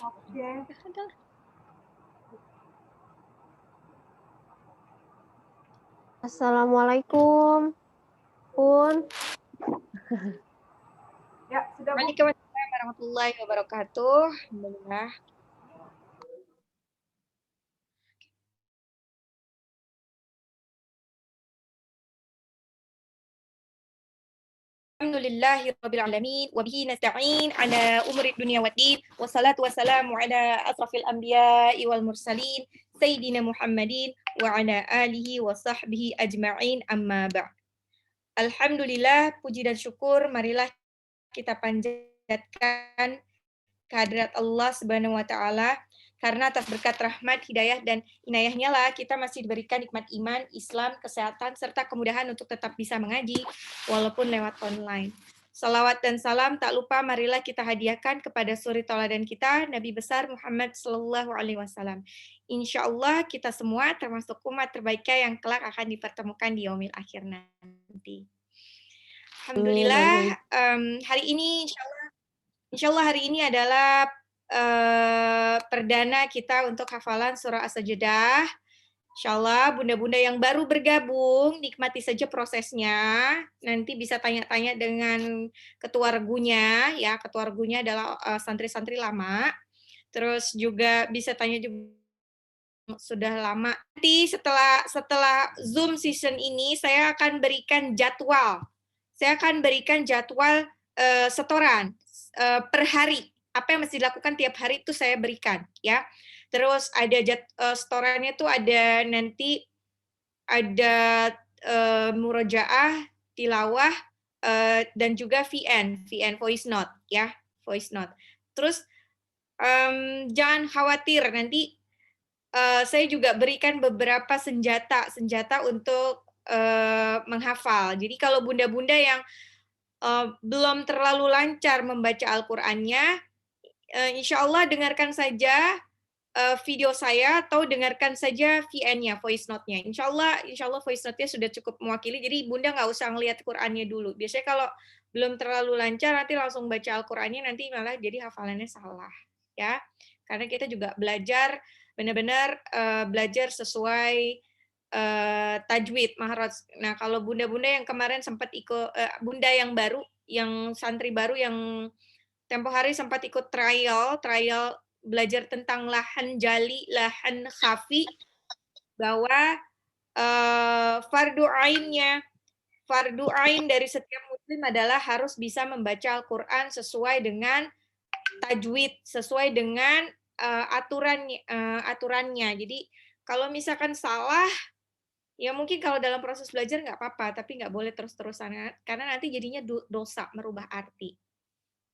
Oke. Assalamualaikum, Pun. Ya, sudah Bu. Waalaikumsalam warahmatullahi wabarakatuh. Alhamdulillah. Alhamdulillahirabbil alamin wa bihi nasta'in ala umuri dunya waddin wassalatu wassalamu ala asrafil anbiya'i wal mursalin sayyidina Muhammadin wa ala alihi wa sahbihi ajma'in amma ba'd. Alhamdulillah, puji dan syukur marilah kita panjatkan kehadirat Allah Subhanahu wa taala karena atas berkat rahmat, hidayah dan inayahnya lah kita masih diberikan nikmat iman, Islam, kesehatan serta kemudahan untuk tetap bisa mengaji walaupun lewat online. Salawat dan salam tak lupa marilah kita hadiahkan kepada suri tauladan kita Nabi besar Muhammad sallallahu alaihi wasallam. Insya Allah kita semua termasuk umat terbaiknya yang kelak akan dipertemukan di yaumil akhir nanti. Alhamdulillah, hari ini Insya Allah hari ini adalah perdana kita untuk hafalan surah As-Sajdah. Insya Allah bunda-bunda yang baru bergabung, nikmati saja prosesnya. Nanti bisa tanya-tanya dengan ketua regunya, ya ketua regunya adalah santri-santri lama. Terus juga bisa tanya juga sudah lama. Nanti setelah Zoom season ini saya akan berikan jadwal. Saya akan berikan jadwal setoran per hari. Apa yang mesti dilakukan tiap hari itu saya berikan, ya. Terus ada setorannya tuh ada nanti ada murojaah, tilawah, dan juga VN voice note, ya, voice note. Terus jangan khawatir nanti saya juga berikan beberapa senjata untuk menghafal. Jadi kalau bunda-bunda yang belum terlalu lancar membaca Al-Qur'annya, insya Allah dengarkan saja video saya atau dengarkan saja VN-nya, voice note-nya. Insya Allah voice note-nya sudah cukup mewakili, jadi bunda nggak usah ngelihat Qur'annya dulu. Biasanya kalau belum terlalu lancar, nanti langsung baca Al-Qur'annya, nanti malah jadi hafalannya salah. Ya, karena kita juga belajar, benar-benar belajar sesuai tajwid, mahraj. Nah, kalau bunda-bunda yang kemarin sempat ikut, bunda yang baru, yang santri baru yang tempo hari sempat ikut trial belajar tentang lahan jali, lahan khafi, bahwa fardu ain dari setiap muslim adalah harus bisa membaca Al-Qur'an sesuai dengan tajwid, sesuai dengan aturannya. Jadi kalau misalkan salah, ya mungkin kalau dalam proses belajar nggak apa-apa, tapi nggak boleh terus-terusan, karena nanti jadinya dosa merubah arti.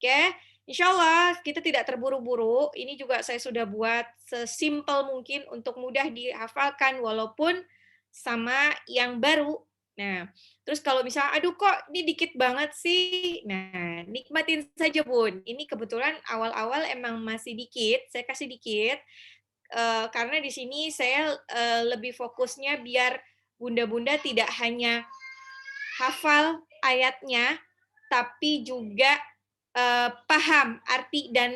Oke, insya Allah kita tidak terburu-buru. Ini juga saya sudah buat sesimpel mungkin untuk mudah dihafalkan walaupun sama yang baru. Nah, terus kalau misalnya, aduh kok ini dikit banget sih. Nah, nikmatin saja Bun. Ini kebetulan awal-awal emang masih dikit, saya kasih dikit. Karena di sini saya lebih fokusnya biar bunda-bunda tidak hanya hafal ayatnya, tapi juga paham arti dan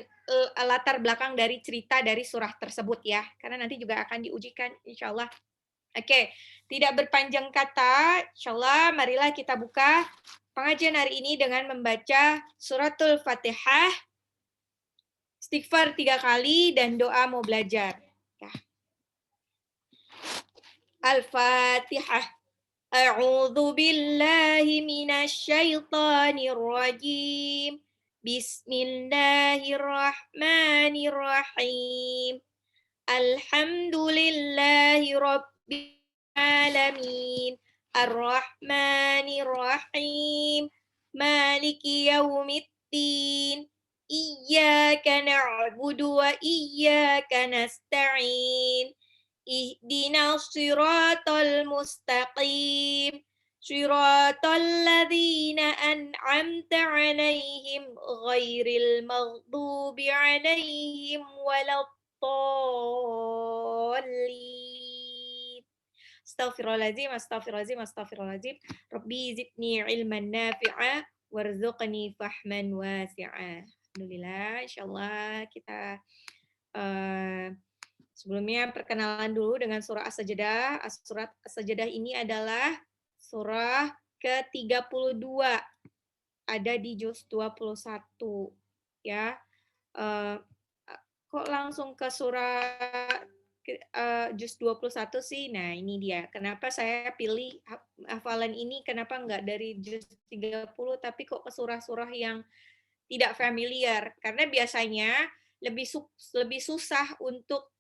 latar belakang dari cerita dari surah tersebut ya, karena nanti juga akan diujikan insya Allah. Oke, tidak berpanjang kata, insya Allah marilah kita buka pengajian hari ini dengan membaca suratul Fatihah, istighfar 3 kali, dan doa mau belajar. Ya. Al-Fatihah. A'udzu billahi minasy syaithanir rajim. Bismillahirrahmanirrahim. Alhamdulillahi rabbil alamin. Ar-Rahmanir-Rahim. Maliki yaumiddin. Iyyaka na'budu wa iyyaka nasta'in. Ihdinas siratal mustaqim. Siratal ladzina an'amta 'alaihim ghairil maghdubi 'alaihim waladdallin. Astaghfirullahaladzim. Rabbi zidni ilman nafi'a warzuqni fahman wasi'a. Alhamdulillah, insyaallah kita Sebelumnya perkenalan dulu dengan surah As-Sajdah. Surat As-Sajdah ini adalah surah ke-32. Ada di juz 21 ya. Kok langsung ke surah juz 21 sih? Nah, ini dia. Kenapa saya pilih hafalan ini, kenapa nggak dari juz 30 tapi kok ke surah-surah yang tidak familiar? Karena biasanya lebih susah untuk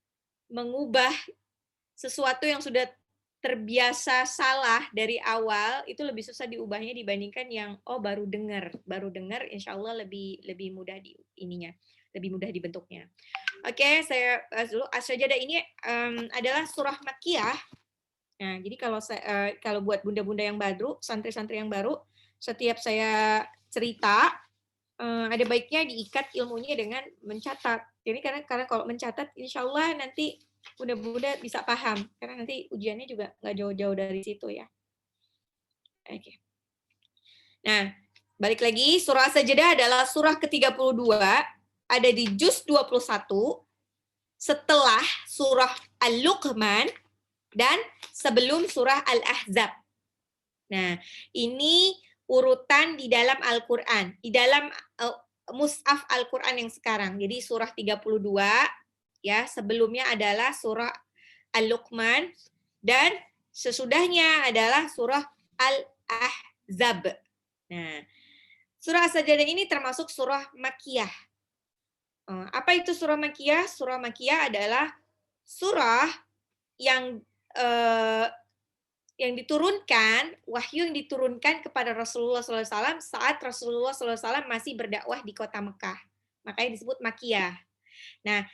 mengubah sesuatu yang sudah terbiasa salah dari awal, itu lebih susah diubahnya dibandingkan yang baru dengar insya Allah lebih mudah di ininya, lebih mudah dibentuknya. Oke, saya bahas dulu. As-Sajdah ini adalah surah Makkiyah. Nah, jadi kalau buat bunda-bunda yang baru, santri-santri yang baru, setiap saya cerita ada baiknya diikat ilmunya dengan mencatat. Jadi karena kalau mencatat, insya Allah nanti bunda-bunda bisa paham. Karena nanti ujiannya juga nggak jauh-jauh dari situ ya. Oke. Nah, balik lagi, surah As-Sajdah adalah surah ke-32, ada di juz 21, setelah surah Al-Luqman, dan sebelum surah Al-Ahzab. Nah, ini urutan di dalam Al-Quran, di dalam Mushaf Al-Quran yang sekarang. Jadi surah 32, ya, sebelumnya adalah surah Al-Luqman, dan sesudahnya adalah surah Al-Ahzab. Nah, surah As-Sajdah ini termasuk surah Makkiyah. Apa itu surah Makkiyah? Surah Makkiyah adalah surah yang diturunkan, wahyu yang diturunkan kepada Rasulullah SAW saat Rasulullah SAW masih berdakwah di kota Mekah. Makanya disebut Makkiyah. Nah,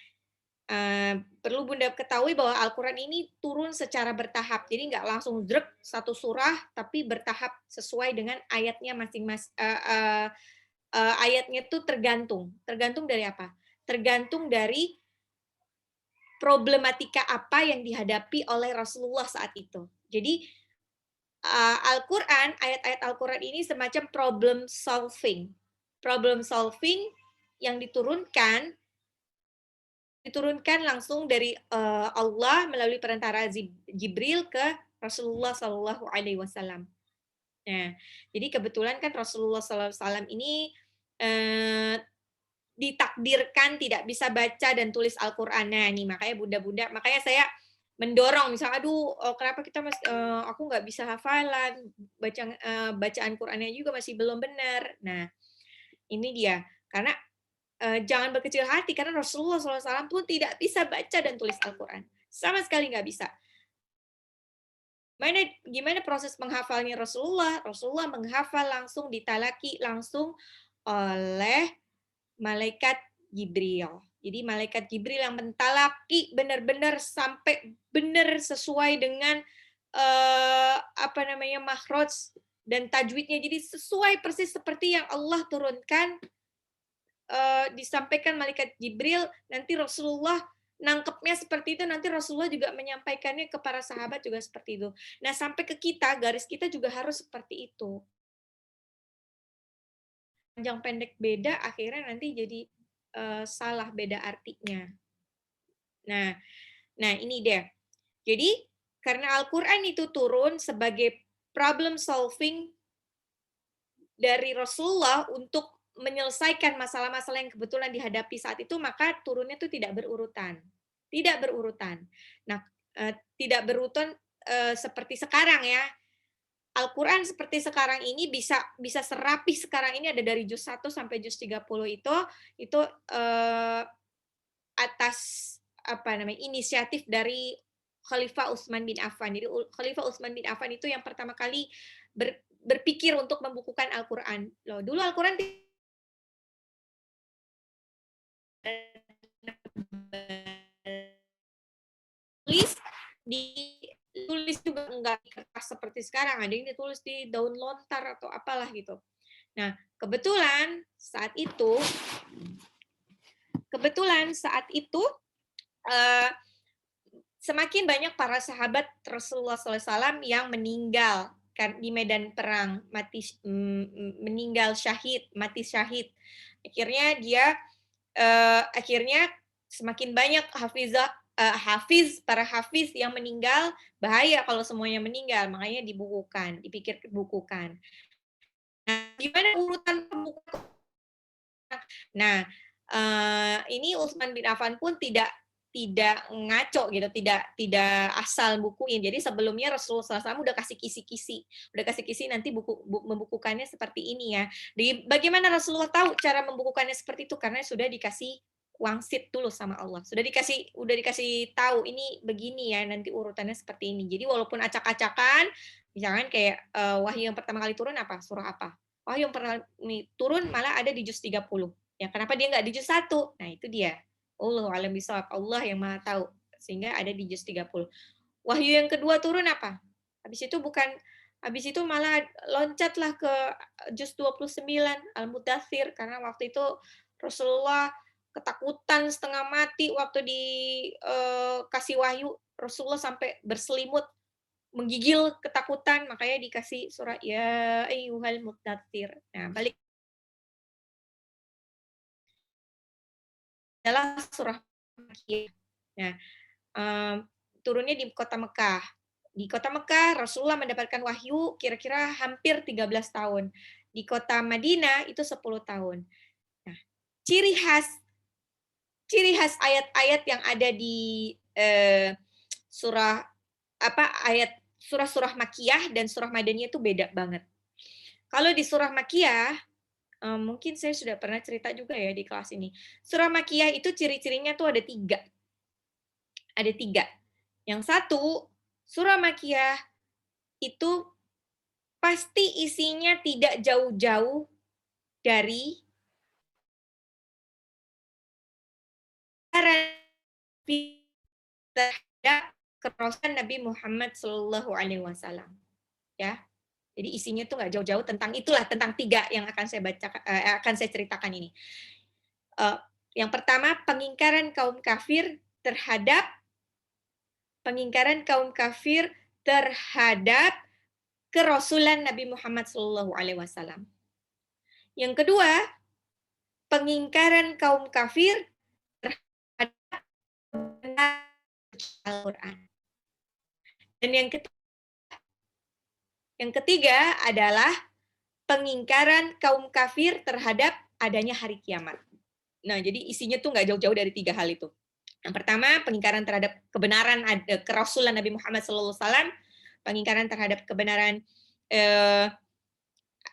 perlu Bunda ketahui bahwa Al-Quran ini turun secara bertahap. Jadi nggak langsung drep satu surah, tapi bertahap sesuai dengan ayatnya masing-masing. Ayatnya itu tergantung. Tergantung dari apa? Tergantung dari problematika apa yang dihadapi oleh Rasulullah saat itu. Jadi Al-Quran, ayat-ayat Al-Quran ini semacam problem solving. Problem solving yang diturunkan langsung dari Allah melalui perantara Jibril ke Rasulullah Shallallahu Alaihi Wasallam. Nah, jadi kebetulan kan Rasulullah Sallallahu Alaihi Wasallam ini ditakdirkan tidak bisa baca dan tulis Al-Quran. Nah, nih makanya bunda-bunda, makanya saya mendorong, misalnya, kenapa kita aku nggak bisa hafalan, bacaan Qurannya juga masih belum benar. Nah, ini dia, karena jangan berkecil hati, karena Rasulullah SAW pun tidak bisa baca dan tulis Al-Quran, sama sekali nggak bisa. Gimana proses menghafalnya Rasulullah? Rasulullah menghafal langsung, ditalaki langsung oleh malaikat Jibril. Jadi malaikat Jibril yang mentalaki benar-benar sampai benar sesuai dengan makhraj dan tajwidnya. Jadi sesuai persis seperti yang Allah turunkan, disampaikan malaikat Jibril, nanti Rasulullah nangkepnya seperti itu, nanti Rasulullah juga menyampaikannya ke para sahabat juga seperti itu. Nah, sampai ke kita, garis kita juga harus seperti itu. Panjang pendek beda, akhirnya nanti jadi salah beda artinya. Nah ini deh. Jadi karena Al-Quran itu turun sebagai problem solving dari Rasulullah untuk menyelesaikan masalah-masalah yang kebetulan dihadapi saat itu, maka turunnya itu tidak berurutan. Tidak berurutan. Nah, tidak berurutan seperti sekarang ya. Al-Quran seperti sekarang ini bisa serapi sekarang ini, ada dari juz 1 sampai juz 30 itu atas inisiatif dari Khalifah Utsman bin Affan. Jadi Khalifah Utsman bin Affan itu yang pertama kali berpikir untuk membukukan Al-Quran. Loh, dulu Al-Quran ditulis juga enggak di kertas seperti sekarang, ada yang ditulis di daun lontar atau apalah gitu. Nah, kebetulan saat itu semakin banyak para sahabat Rasulullah SAW yang meninggal di medan perang, meninggal syahid, mati syahid. Akhirnya Semakin banyak para hafiz yang meninggal, bahaya kalau semuanya meninggal, makanya dibukukan, dipikir bukukan. Nah, gimana urutan pembukuan? Nah, ini Utsman bin Affan pun tidak ngaco gitu, tidak asal bukuin. Jadi sebelumnya Rasulullah SAW udah kasih kisi-kisi, nanti membukukannya seperti ini ya. Bagaimana Rasulullah tahu cara membukukannya seperti itu? Karena sudah dikasih wangsit dulu sama Allah. Udah dikasih tahu ini begini ya, nanti urutannya seperti ini. Jadi walaupun acak-acakan, misalkan kayak wahyu yang pertama kali turun apa? Surah apa? Wahyu yang pertama turun malah ada di juz 30. Ya, kenapa dia nggak di juz 1? Nah, itu dia. Allahu a'lam bishawab. Allah yang Maha tahu. Sehingga ada di juz 30. Wahyu yang kedua turun apa? Habis itu malah loncatlah ke juz 29 Al-Mudaththir karena waktu itu Rasulullah ketakutan setengah mati waktu dikasih wahyu. Rasulullah sampai berselimut menggigil ketakutan, makanya dikasih surah ya ayyuhal mudaththir. Nah, balik adalah surah Makkiyah. Nah, turunnya di kota Mekah. Di kota Mekah, Rasulullah mendapatkan wahyu kira-kira hampir 13 tahun. Di kota Madinah itu 10 tahun. Nah, ciri khas ayat-ayat yang ada di surah surah-surah Makkiyah dan surah Madaniyah itu beda banget. Kalau di surah Makkiyah, mungkin saya sudah pernah cerita juga ya di kelas ini. Surah Makkiyah itu ciri-cirinya tuh ada 3. Ada 3. Yang satu, surah Makkiyah itu pasti isinya tidak jauh-jauh dari terhadap kerasulan Nabi Muhammad Shallallahu Alaihi Wasallam. Ya, jadi isinya tuh nggak jauh-jauh tentang 3 yang akan saya ceritakan ini. Yang pertama, pengingkaran kaum kafir terhadap kerasulan Nabi Muhammad Shallallahu Alaihi Wasallam. Yang kedua, pengingkaran kaum kafir terhadap Al-Quran. Dan yang ketiga adalah pengingkaran kaum kafir terhadap adanya hari kiamat. Nah, jadi isinya tuh nggak jauh-jauh dari 3 hal itu. Yang pertama, pengingkaran terhadap kebenaran kerasulan Nabi Muhammad SAW, pengingkaran terhadap kebenaran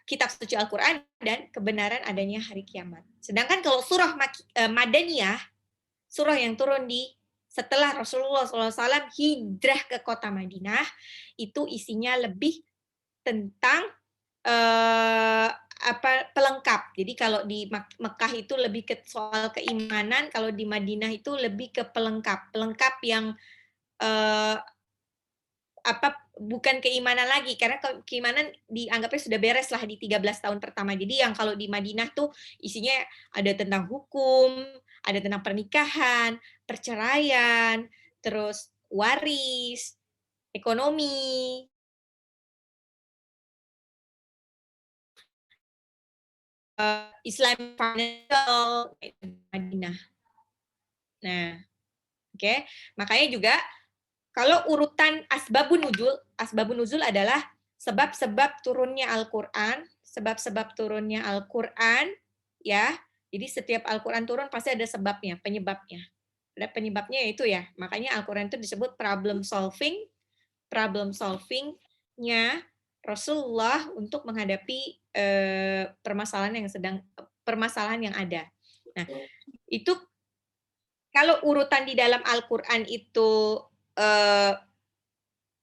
kitab suci Al-Quran, dan kebenaran adanya hari kiamat. Sedangkan kalau surah Madaniyah, surah yang turun setelah Rasulullah SAW hijrah ke kota Madinah, itu isinya lebih tentang pelengkap. Jadi kalau di Mekah itu lebih ke soal keimanan, kalau di Madinah itu lebih ke pelengkap yang bukan keimanan lagi, karena keimanan dianggapnya sudah beres lah di 13 tahun pertama. Jadi yang kalau di Madinah tuh isinya ada tentang hukum, ada tentang pernikahan, perceraian, terus waris, ekonomi, Islam financial, Madinah. Nah, oke. Makanya juga kalau urutan asbabun nuzul adalah sebab-sebab turunnya Al-Qur'an, ya. Jadi setiap Al-Qur'an turun pasti ada sebabnya, penyebabnya. Ada penyebabnya itu ya. Makanya Al-Qur'an itu disebut problem solving-nya Rasulullah untuk menghadapi permasalahan yang ada. Nah, itu kalau urutan di dalam Al-Qur'an itu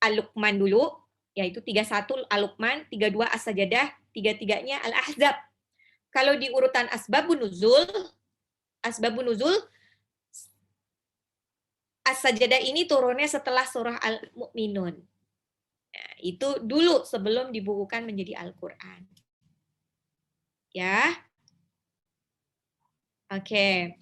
Al-Luqman dulu, yaitu 31 Al-Luqman, 32 As-Sajadah, 33-nya Al-Ahzab. Kalau di urutan asbabun nuzul As-Sajadah ini turunnya setelah surah Al-Mu'minun. Nah, itu dulu sebelum dibukukan menjadi Al-Qur'an. Ya. Oke.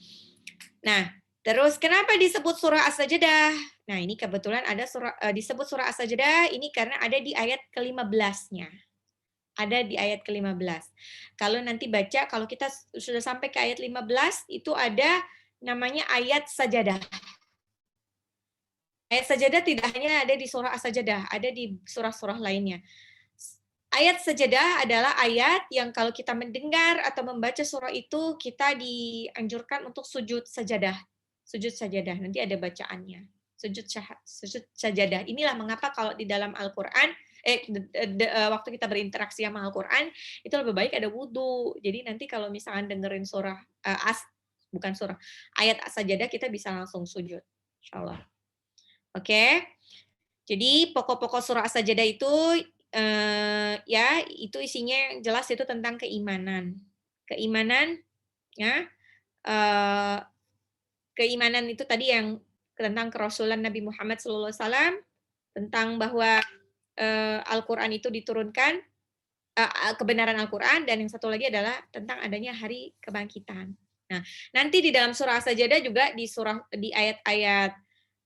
Nah, terus kenapa disebut surah As-Sajadah? Nah, ini kebetulan ada disebut surah As-Sajadah ini karena ada di ayat ke-15-nya. Ada di ayat ke-15. Kalau nanti baca, kalau kita sudah sampai ke ayat 15, itu ada namanya ayat sajadah. Ayat sajadah tidak hanya ada di surah As-Sajadah, ada di surah-surah lainnya. Ayat sajadah adalah ayat yang kalau kita mendengar atau membaca surah itu, kita dianjurkan untuk sujud sajadah. Sujud sajadah, nanti ada bacaannya. Sujud sajadah. Inilah mengapa kalau di dalam Al-Quran, waktu kita berinteraksi sama Al-Quran, itu lebih baik ada wudhu. Jadi nanti kalau misalkan dengerin surah, bukan surah, ayat sajadah, kita bisa langsung sujud. Insyaallah. Oke, jadi pokok-pokok surah As-Sajadah itu ya itu isinya yang jelas itu tentang keimanan. Keimanan ya. Keimanan itu tadi yang tentang kerasulan Nabi Muhammad SAW, tentang bahwa Al-Qur'an itu diturunkan, kebenaran Al-Qur'an, dan yang satu lagi adalah tentang adanya hari kebangkitan. Nah, nanti di dalam surah As-Sajadah juga di ayat-ayat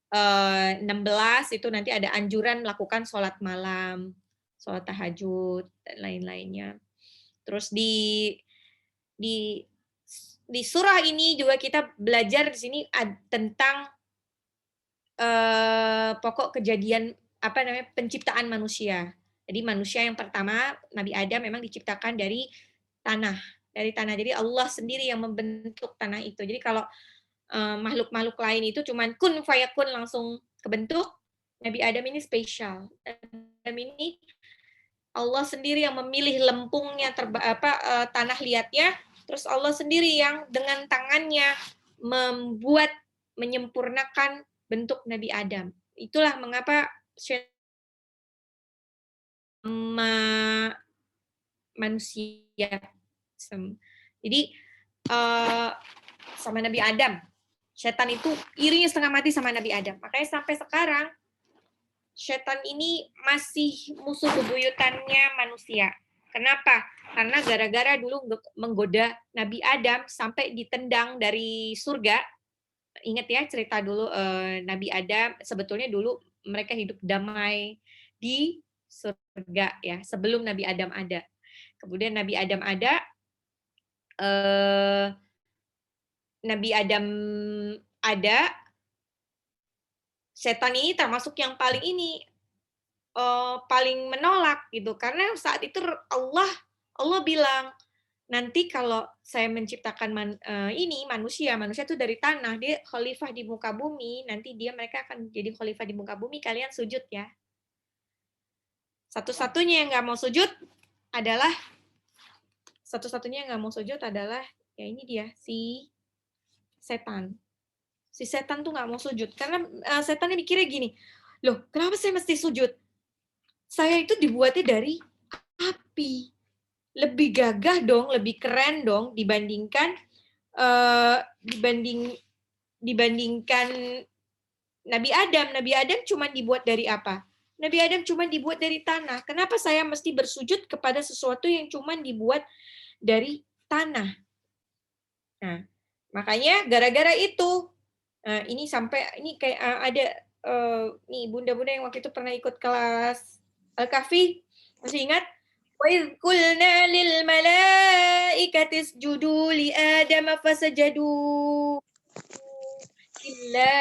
16 itu nanti ada anjuran melakukan sholat malam, sholat tahajud, dan lain-lainnya. Terus di surah ini juga kita belajar di sini tentang pokok kejadian penciptaan manusia. Jadi manusia yang pertama, Nabi Adam memang diciptakan dari tanah. Jadi Allah sendiri yang membentuk tanah itu. Jadi kalau makhluk-makhluk lain itu cuman kun fayakun langsung kebentuk, Nabi Adam ini spesial. Adam ini Allah sendiri yang memilih lempungnya, tanah liatnya, terus Allah sendiri yang dengan tangannya menyempurnakan bentuk Nabi Adam. Itulah mengapa manusia. Jadi sama Nabi Adam, setan itu irinya setengah mati sama Nabi Adam. Makanya sampai sekarang setan ini masih musuh bebuyutannya manusia. Kenapa? Karena gara-gara dulu menggoda Nabi Adam sampai ditendang dari surga. Ingat ya cerita dulu Nabi Adam, sebetulnya dulu mereka hidup damai di surga ya, sebelum Nabi Adam ada. Kemudian Nabi Adam ada, setan ini termasuk yang paling menolak gitu, karena saat itu Allah bilang, nanti kalau saya menciptakan manusia itu dari tanah, dia khalifah di muka bumi, nanti mereka akan jadi khalifah di muka bumi, kalian sujud ya. Satu-satunya yang nggak mau sujud adalah ya ini dia, si setan. Si setan tuh nggak mau sujud karena setannya mikirnya gini, loh kenapa saya mesti sujud? Saya itu dibuatnya dari api, lebih gagah dong, lebih keren dong dibandingkan Nabi Adam. Nabi Adam cuma dibuat dari apa? Nabi Adam cuma dibuat dari tanah. Kenapa saya mesti bersujud kepada sesuatu yang cuma dibuat dari tanah? Nah, makanya gara-gara itu, ini kayak ada nih bunda-bunda yang waktu itu pernah ikut kelas Al-Kahfi, masih ingat? وَإِذْ قُلْنَا لِلْمَلَائِكَةِ اسْجُدُوا لِآدَمَ فَسَجَدُوا إِلَّا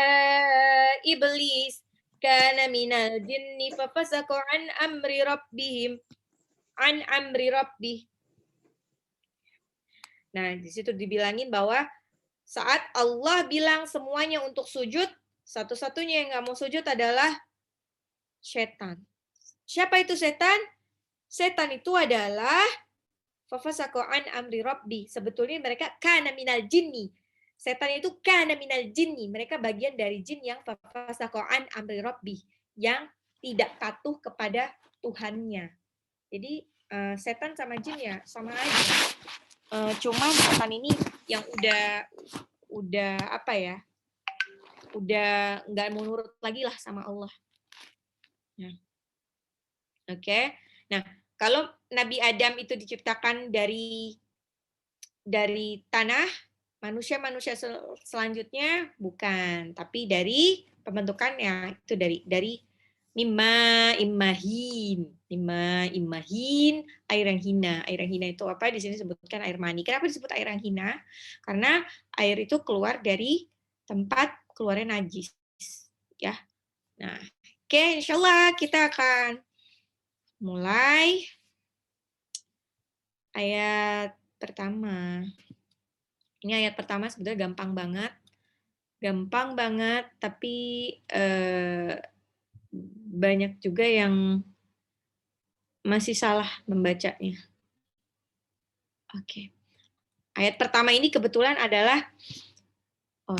إِبْلِيسَ كَانَ مِنَ الْجِنِّ فَفَسَقَ عَنْ أَمْرِ رَبِّهِ. Nah, di situ dibilangin bahwa saat Allah bilang semuanya untuk sujud, satu-satunya yang nggak mau sujud adalah setan. Siapa itu setan? Setan itu adalah fafasaqu an amri rabbi. Sebetulnya mereka kana minal jinni. Setan itu kana minal jinni. Mereka bagian dari jin yang fafasaqu an amri rabbi, yang tidak patuh kepada Tuhannya. Jadi setan sama jin ya sama aja. Cuma setan ini yang udah apa ya? Udah nggak mau nurut lagi lah sama Allah. Ya. Oke. Nah, kalau Nabi Adam itu diciptakan dari tanah, manusia selanjutnya bukan, tapi dari pembentukannya itu dari Mimma imahin. Mimma imahin, air yang hina. Air yang hina itu apa? Di sini disebutkan air mani. Kenapa disebut air yang hina? Karena air itu keluar dari tempat keluarnya najis. Ya. Nah, oke, insyaallah kita akan mulai ayat pertama. Ini ayat pertama sebenarnya gampang banget. Gampang banget, tapi banyak juga yang masih salah membacanya. Oke. Ayat pertama ini kebetulan adalah,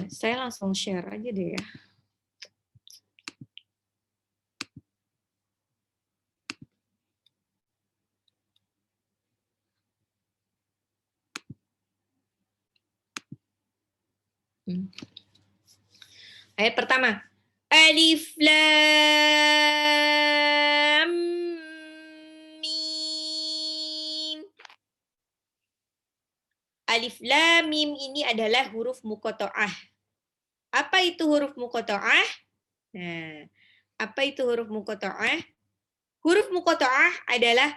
saya langsung share aja deh ya. Ayat pertama. Alif Lam Mim. Alif Lam Mim ini adalah huruf muqatta'ah. Apa itu huruf muqatta'ah? Nah, apa itu huruf muqatta'ah? Huruf muqatta'ah adalah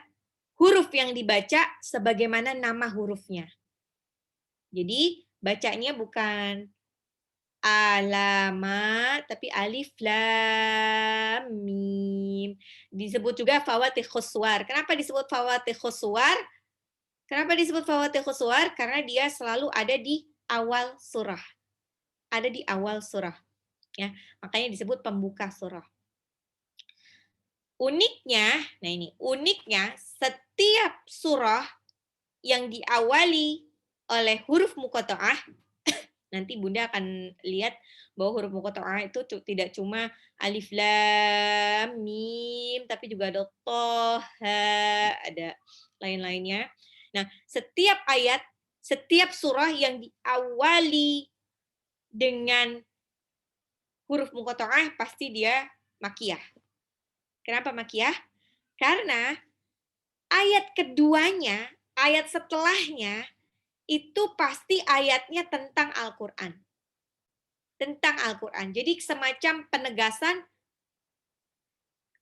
huruf yang dibaca sebagaimana nama hurufnya. Jadi, bacanya bukan alamat, tapi alif lam mim. Disebut juga fawatikhus suwar. Kenapa disebut fawatikhus suwar? Kenapa disebut fawatikhus suwar? Karena dia selalu ada di awal surah. Ada di awal surah. Ya, makanya disebut pembuka surah. Uniknya, nah ini, uniknya setiap surah yang diawali oleh huruf muqatta'ah, nanti Bunda akan lihat bahwa huruf muqatta'ah itu tidak cuma alif lam mim, tapi juga ada toha, ada lain-lainnya. Nah, setiap ayat, setiap surah yang diawali dengan huruf muqatta'ah pasti dia makiyah. Kenapa makiyah? Karena ayat keduanya, ayat setelahnya, itu pasti ayatnya tentang Al-Quran. Tentang Al-Quran. Jadi semacam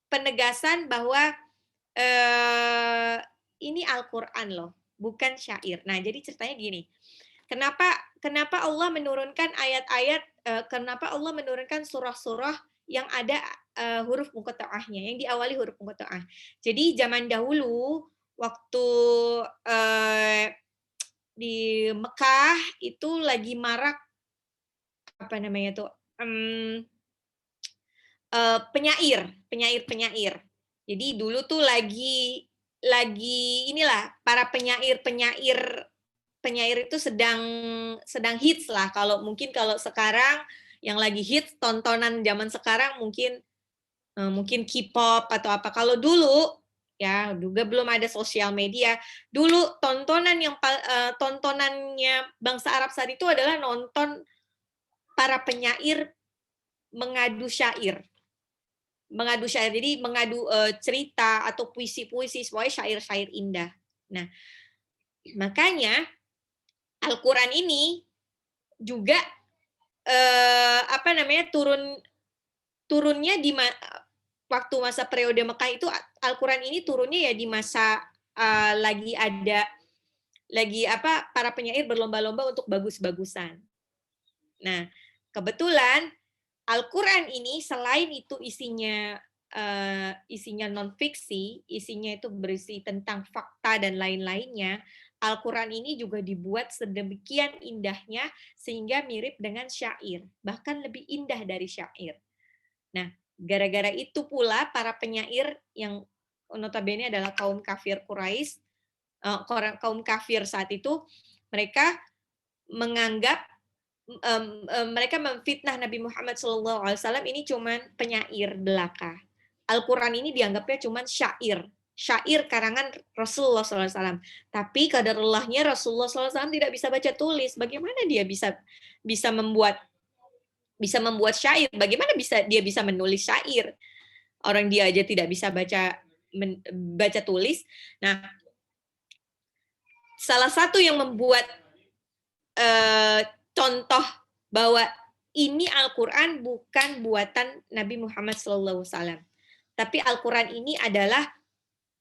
penegasan bahwa ini Al-Quran loh, bukan syair. Nah, jadi ceritanya gini. Kenapa Allah menurunkan ayat-ayat, kenapa Allah menurunkan surah-surah yang ada huruf muqatta'ahnya, yang diawali huruf muqatta'ah. Jadi zaman dahulu, waktu di Mekah itu lagi marak apa namanya tuh penyair. Jadi dulu tuh lagi inilah para penyair itu sedang hits lah. Kalau sekarang yang lagi hits tontonan zaman sekarang mungkin K-pop atau apa. Kalau dulu ya juga belum ada sosial media. Dulu tontonannya bangsa Arab saat itu adalah nonton para penyair mengadu syair. Jadi mengadu cerita atau puisi-puisi, semuanya syair-syair indah. Nah, makanya Al-Quran ini juga turunnya di waktu masa periode Mekah itu, Al-Quran ini turunnya ya di masa para penyair berlomba-lomba untuk bagus-bagusan. Nah, kebetulan Al-Quran ini selain itu isinya non-fiksi, isinya itu berisi tentang fakta dan lain-lainnya, Al-Quran ini juga dibuat sedemikian indahnya sehingga mirip dengan syair, bahkan lebih indah dari syair. Nah, gara-gara itu pula para penyair yang notabene adalah kaum kafir Quraisy, kaum kafir saat itu, mereka menganggap mereka memfitnah Nabi Muhammad SAW ini cuman penyair belaka. Al-Quran ini dianggapnya cuman syair karangan Rasulullah SAW. Tapi qadarullah-nya Rasulullah SAW tidak bisa baca tulis. Bagaimana dia bisa membuat syair? Bagaimana dia bisa menulis syair? Orang dia aja tidak bisa baca tulis. Nah, salah satu yang membuat contoh bahwa ini Al-Quran bukan buatan Nabi Muhammad SAW. Tapi Al-Quran ini adalah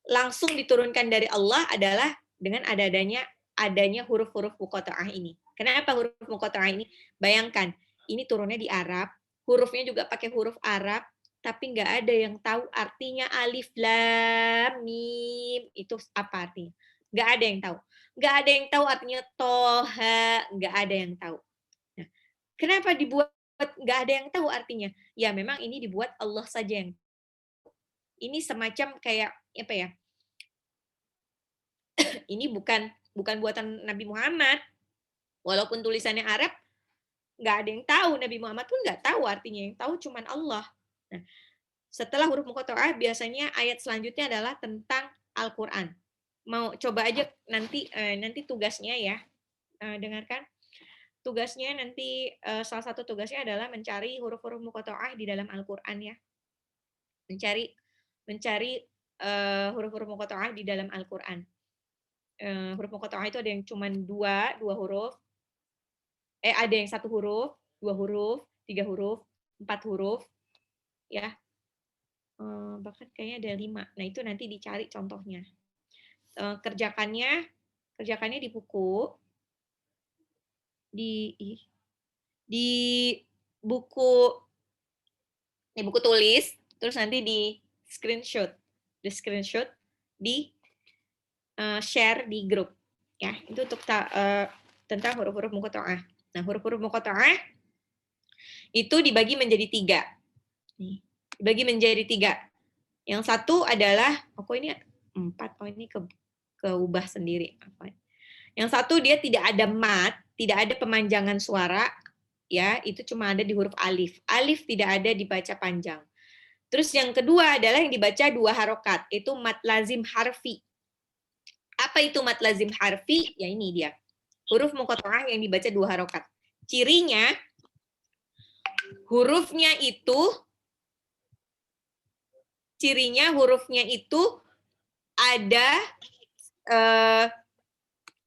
langsung diturunkan dari Allah adalah dengan adanya huruf-huruf muqatta'ah ini. Kenapa huruf muqatta'ah ini? Bayangkan, ini turunnya di Arab, hurufnya juga pakai huruf Arab, tapi nggak ada yang tahu artinya alif, lam, mim. Itu apa artinya? Nggak ada yang tahu. Nggak ada yang tahu artinya toha, nggak ada yang tahu. Nah, kenapa dibuat nggak ada yang tahu artinya? Ya memang ini dibuat Allah saja yang ini semacam kayak apa ya? Ini bukan buatan Nabi Muhammad. Walaupun tulisannya Arab, nggak ada yang tahu. Nabi Muhammad pun nggak tahu artinya. Yang tahu cuman Allah. Nah, setelah huruf muqatta'ah biasanya ayat selanjutnya adalah tentang Al-Qur'an. Mau coba aja nanti tugasnya ya. Dengarkan. Tugasnya nanti salah satu tugasnya adalah mencari huruf-huruf muqatta'ah di dalam Al-Qur'an ya. Mencari huruf-huruf muqatta'ah di dalam Al-Qur'an. Huruf muqatta'ah itu ada yang cuma dua huruf. Ada yang 1 huruf, 2 huruf, 3 huruf, 4 huruf, ya. Bahkan kayaknya ada 5. Nah, itu nanti dicari contohnya. Kerjakannya di buku, di buku tulis, terus nanti di screenshot, di share di grup, ya. Itu untuk tentang huruf-huruf muqatta'ah. Nah, huruf-huruf muqatta'ah itu dibagi menjadi 3. Nih, dibagi menjadi 3. Yang satu adalah, ini 4, ini keubah sendiri. Yang satu dia tidak ada mat, tidak ada pemanjangan suara, ya, itu cuma ada di huruf alif. Alif tidak ada dibaca panjang. Terus yang kedua adalah yang dibaca 2 harokat, itu mat lazim harfi. Apa itu mat lazim harfi? Ya ini dia. Huruf muqatta'ah yang dibaca 2 harokat. Cirinya, hurufnya itu ada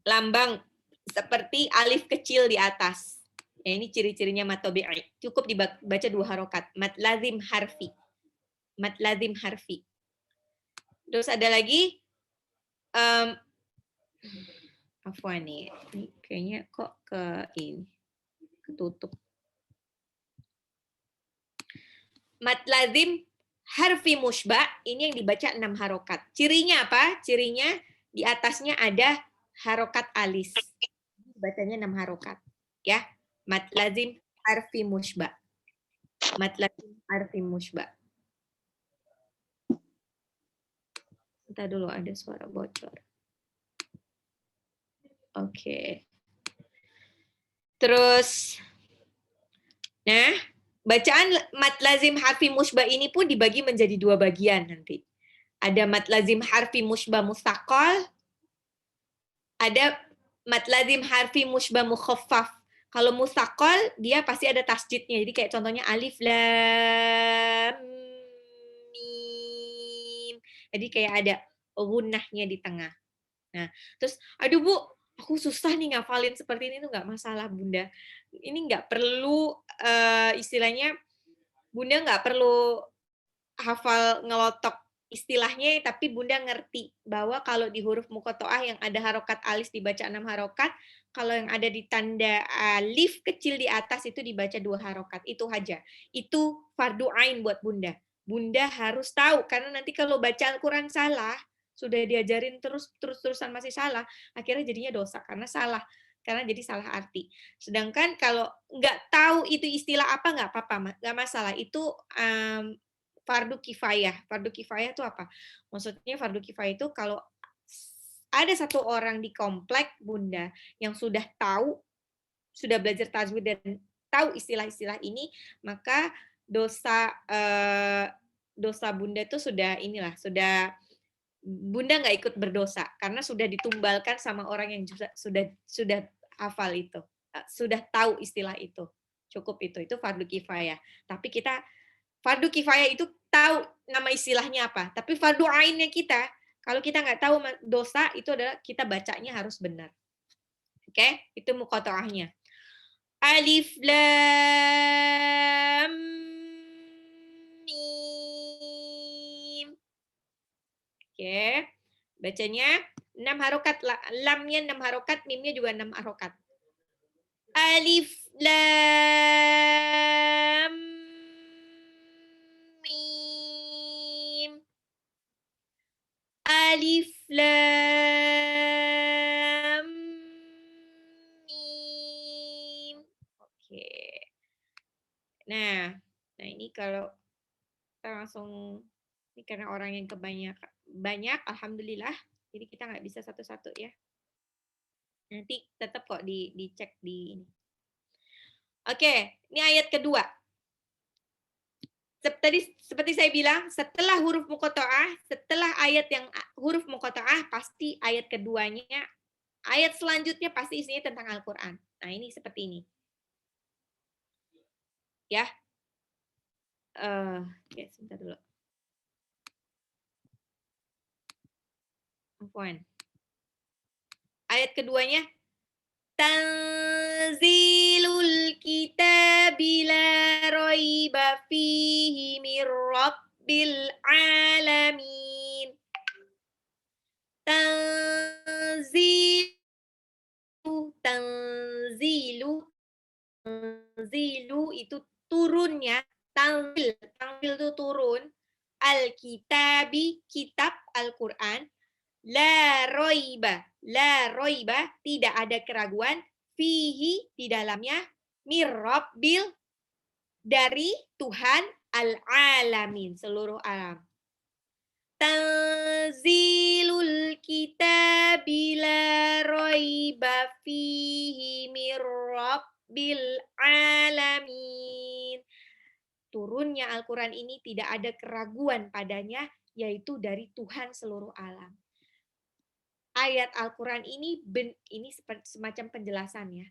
lambang seperti alif kecil di atas. Ya, ini ciri-cirinya mat tabi'i. Cukup dibaca 2 harokat. Mat lazim harfi. Mat lazim harfi. Terus ada lagi, afwan nih, ini kayaknya kok ketutup. Mat lazim harfi mushba, ini yang dibaca 6 harokat. Cirinya apa? Cirinya di atasnya ada harokat alis. Bacanya 6 harokat. Ya, mat lazim harfi mushba. Mat lazim harfi mushba. Entah dulu, ada suara bocor. Oke. Terus, nah, bacaan mat lazim harfi mushba ini pun dibagi menjadi 2 bagian nanti. Ada mat lazim harfi mushba mustaqal, ada mat lazim harfi mushba mukhaffaf. Kalau mustaqal dia pasti ada tasjidnya. Jadi kayak contohnya alif lam mim. Jadi kayak ada gunnahnya di tengah. Nah, terus aduh Bu, aku susah nih ngafalin seperti ini tuh nggak masalah Bunda. Ini nggak perlu istilahnya Bunda nggak perlu hafal ngelotok istilahnya, tapi Bunda ngerti bahwa kalau di huruf muqatta'ah yang ada harokat alis dibaca 6 harokat, kalau yang ada di tanda alif kecil di atas itu dibaca 2 harokat. Itu aja. Itu fardu ain buat Bunda. Bunda harus tahu, karena nanti kalau baca Al-Quran salah, sudah diajarin terus-terusan masih salah, akhirnya jadinya dosa, karena salah. Karena jadi salah arti. Sedangkan kalau nggak tahu itu istilah apa, nggak apa-apa, nggak masalah. Itu fardu kifayah. Fardu kifayah itu apa? Maksudnya fardu kifayah itu kalau ada 1 orang di komplek Bunda yang sudah tahu, sudah belajar tajwid dan tahu istilah-istilah ini, maka dosa Bunda itu sudah Bunda nggak ikut berdosa karena sudah ditumbalkan sama orang yang sudah hafal itu, sudah tahu istilah itu. Cukup itu fardu kifayah. Tapi kita fardu kifayah itu tahu nama istilahnya apa, tapi fardu ainnya kita, kalau kita nggak tahu dosa, itu adalah kita bacanya harus benar. Oke? Itu muqatta'ahnya. Alif lam mim. Bacanya 6 harokat. Lamnya 6 harokat, mimnya juga 6 harokat. Alif, lam, mim. Alif, lam, mim. Oke. Nah ini kalau kita langsung, ini karena orang yang banyak, alhamdulillah, jadi kita nggak bisa satu-satu ya. Nanti tetap kok dicek di ini. Oke, ini ayat kedua. Seperti saya bilang, setelah huruf muqatta'ah, setelah ayat yang huruf muqatta'ah, pasti ayat keduanya, ayat selanjutnya pasti isinya tentang Al-Quran. Nah, ini seperti ini. Ya. Ya, sebentar dulu. Afwan. Ayat keduanya, Tanzilul kitabi la raiba fihi mir rabbil alamin. Tanzilu itu turunnya, tanzil itu turun, al-kitabi, kitab Al-Quran, la roiba, tidak ada keraguan, fihi, di dalamnya, mirrabbil, dari Tuhan, al-alamin, seluruh alam. Tanzilul kitabi la raiba fihi mir rabbil alamin. Turunnya Al-Quran ini tidak ada keraguan padanya, yaitu dari Tuhan seluruh alam. Ayat Al-Quran ini semacam penjelasannya.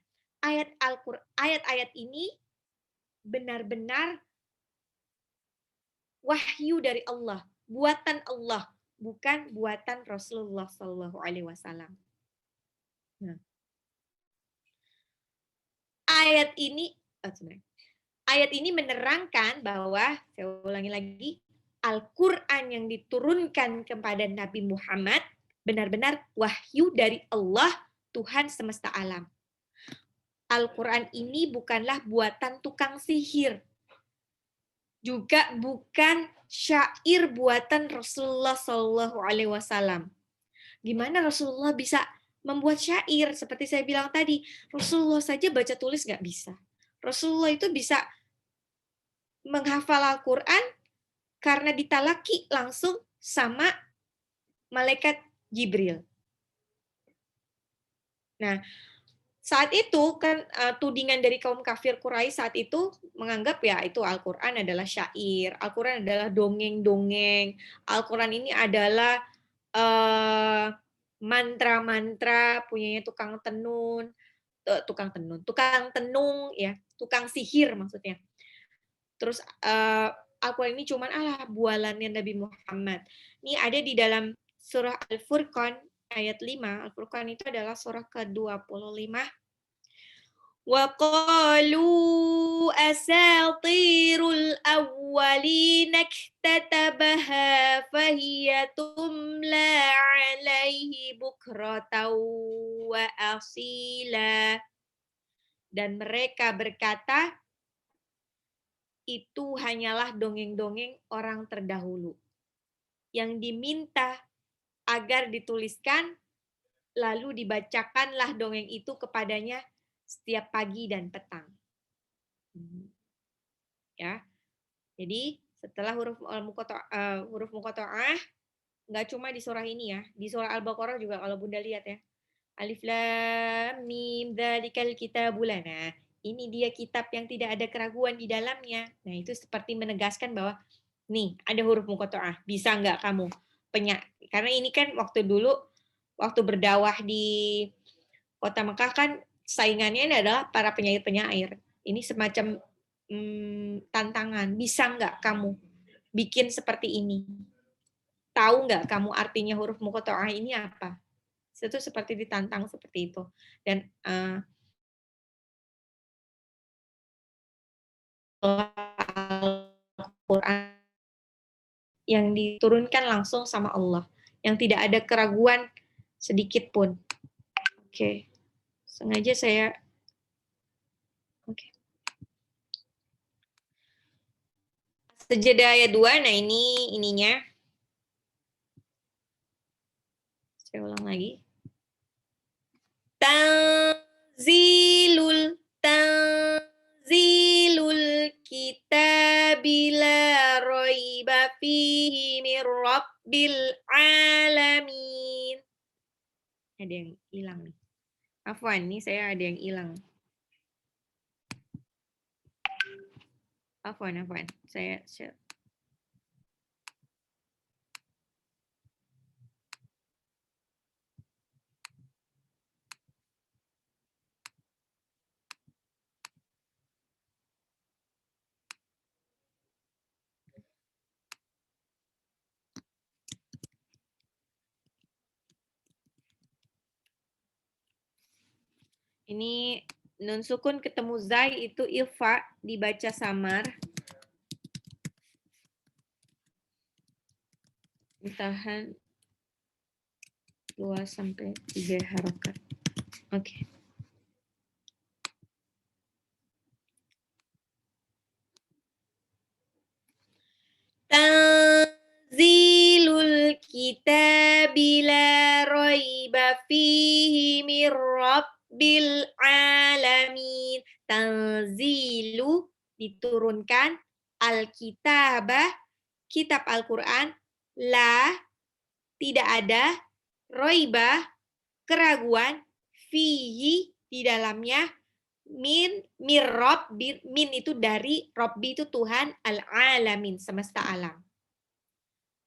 Ayat-ayat ini benar-benar wahyu dari Allah, buatan Allah, bukan buatan Rasulullah Shallallahu Alaihi Wasallam. Ayat ini menerangkan bahwa, saya ulangi lagi, Al-Quran yang diturunkan kepada Nabi Muhammad benar-benar wahyu dari Allah, Tuhan semesta alam. Al-Quran ini bukanlah buatan tukang sihir, juga bukan syair buatan Rasulullah Shallallahu Alaihi Wasallam. Gimana Rasulullah bisa membuat syair? Seperti saya bilang tadi, Rasulullah saja baca tulis nggak bisa. Rasulullah itu bisa menghafal Al-Quran karena ditalaki langsung sama malaikat Jibril. Nah, saat itu kan tudingan dari kaum kafir Quraisy saat itu menganggap ya itu Al-Quran adalah syair, Al-Quran adalah dongeng-dongeng, Al-Quran ini adalah mantra-mantra punyanya tukang tenung ya, tukang sihir maksudnya. Terus Al-Quran ini cuman bualannya Nabi Muhammad. Ini ada di dalam surah Al-Furqan ayat 5. Al-Furqan itu adalah surah ke-25. Wa qalu asatirul awwalin iktatabaha fahiya tumla alaihi bukratan wa asila. Dan mereka berkata, itu hanyalah dongeng-dongeng orang terdahulu yang diminta agar dituliskan, lalu dibacakanlah dongeng itu kepadanya setiap pagi dan petang. Ya, jadi setelah huruf muqatta'ah, nggak cuma di surah ini ya, di surah Al-Baqarah juga kalau Bunda lihat ya, Alif Lam Mim dzalikal kitabul lana. Ini dia kitab yang tidak ada keraguan di dalamnya. Nah, itu seperti menegaskan bahwa nih, ada huruf muqatta'ah. Bisa nggak kamu karena ini kan waktu berdakwah di Kota Mekah kan saingannya ini adalah para penyair-penyair. Ini semacam tantangan. Bisa nggak kamu bikin seperti ini? Tahu nggak kamu artinya huruf muqatta'ah ini apa? Itu seperti ditantang seperti itu. Dan Al-Quran yang diturunkan langsung sama Allah. yang tidak ada keraguan sedikit pun. Oke. Sengaja saya Sajadah ayat 2, nah ini ininya. Saya ulang lagi. Tanzilul kitabila raiba fihi mir rabbil alamin. Ada yang hilang nih. Afwan, nih saya ada yang hilang. Afwan. Saya ini nun sukun ketemu zai itu ilfa dibaca samar. Ditahan 2 sampai 3 harokat. Oke. Tanzilul kitabi la raiba fihi mir rabbil alamin. Tanzilu diturunkan, al-kitabah kitab Al-Qur'an, la tidak ada, roibah keraguan, fihi di dalamnya, min rabbi, min itu dari, rabbi itu Tuhan, al-alamin semesta alam.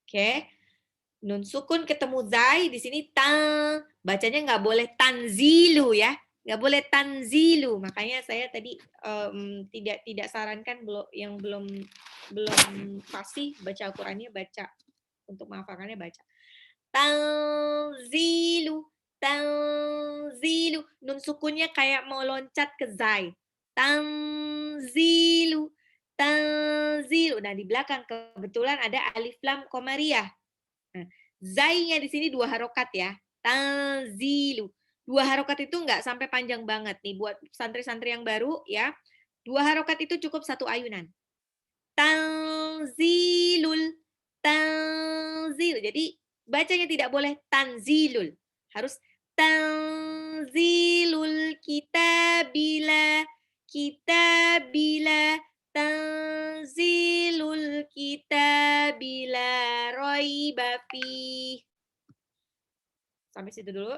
Oke. Nun sukun ketemu zai di sini tang, bacanya nggak boleh tanzilu ya, nggak boleh tanzilu. Makanya saya tadi tidak sarankan yang belum pasti baca Al-Qur'annya baca, untuk menghafalkannya baca. Tanzilu. Nun sukunnya kayak mau loncat ke zai. Tanzilu. Nah, di belakang kebetulan ada alif lam qamariyah. Nah, zai-nya di sini 2 harokat ya. Tanzilu. 2 harokat itu nggak sampai panjang banget nih buat santri-santri yang baru ya. 2 harokat itu cukup 1 ayunan. Tanzilul. Jadi bacanya tidak boleh tanzilul. Harus tanzilul kitabila tanzilul kitabila raiba fi. Sampai situ dulu.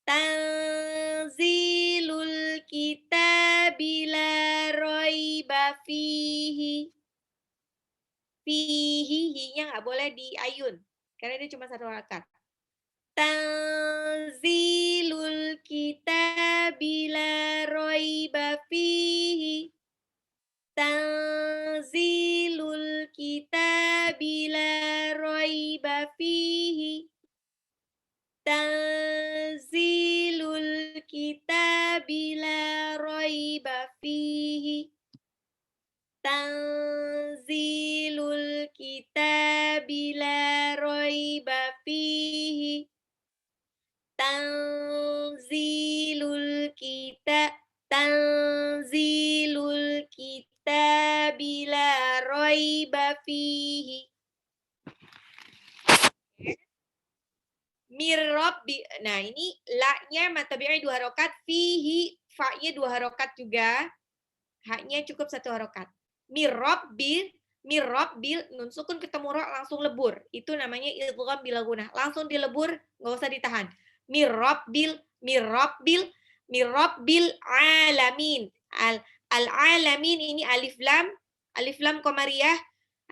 Tanzilul kitabila raiba fihi. Fihi-nya nggak boleh diayun karena dia cuma 1 harakat. Tanzilul kitabi la raiba fihi. Tanzilul kitabi la raiba fihi. Tanzilul kitabi la raiba fihi. Tanzilul kitabi la raiba fihi. Tanzilul kitabi la raiba fihi. Mir rabbi. Nah, ini la-nya mad tabi'i 2 harokat, fihi fa-nya 2 harokat juga. Haknya cukup 1 harokat. Mir rabbil, nun sukun ketemu ro langsung lebur. Itu namanya idgham bila gunah. Langsung dilebur, nggak usah ditahan. Mir rabbil alamin. Al-alamin ini alif lam qamariyah.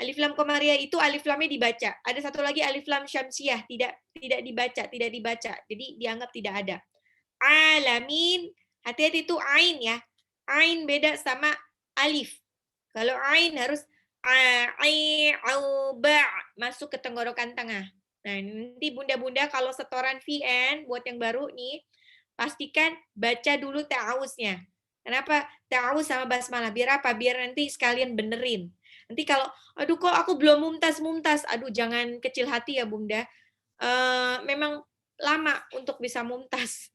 Alif lam qamariyah itu alif lamnya dibaca. Ada satu lagi alif lam syamsiyah, tidak dibaca. Jadi dianggap tidak ada. Alamin, hati-hati itu ain ya. Ain beda sama alif. Kalau ain harus masuk ke tenggorokan tengah. Nah, nanti bunda-bunda kalau setoran VN buat yang baru nih, pastikan baca dulu ta'awuznya. Kenapa? Ta'awuz sama basmalah. Biar apa? Biar nanti sekalian benerin. Nanti kalau, aduh kok aku belum mumtaz. Aduh, jangan kecil hati ya bunda. memang lama untuk bisa mumtaz.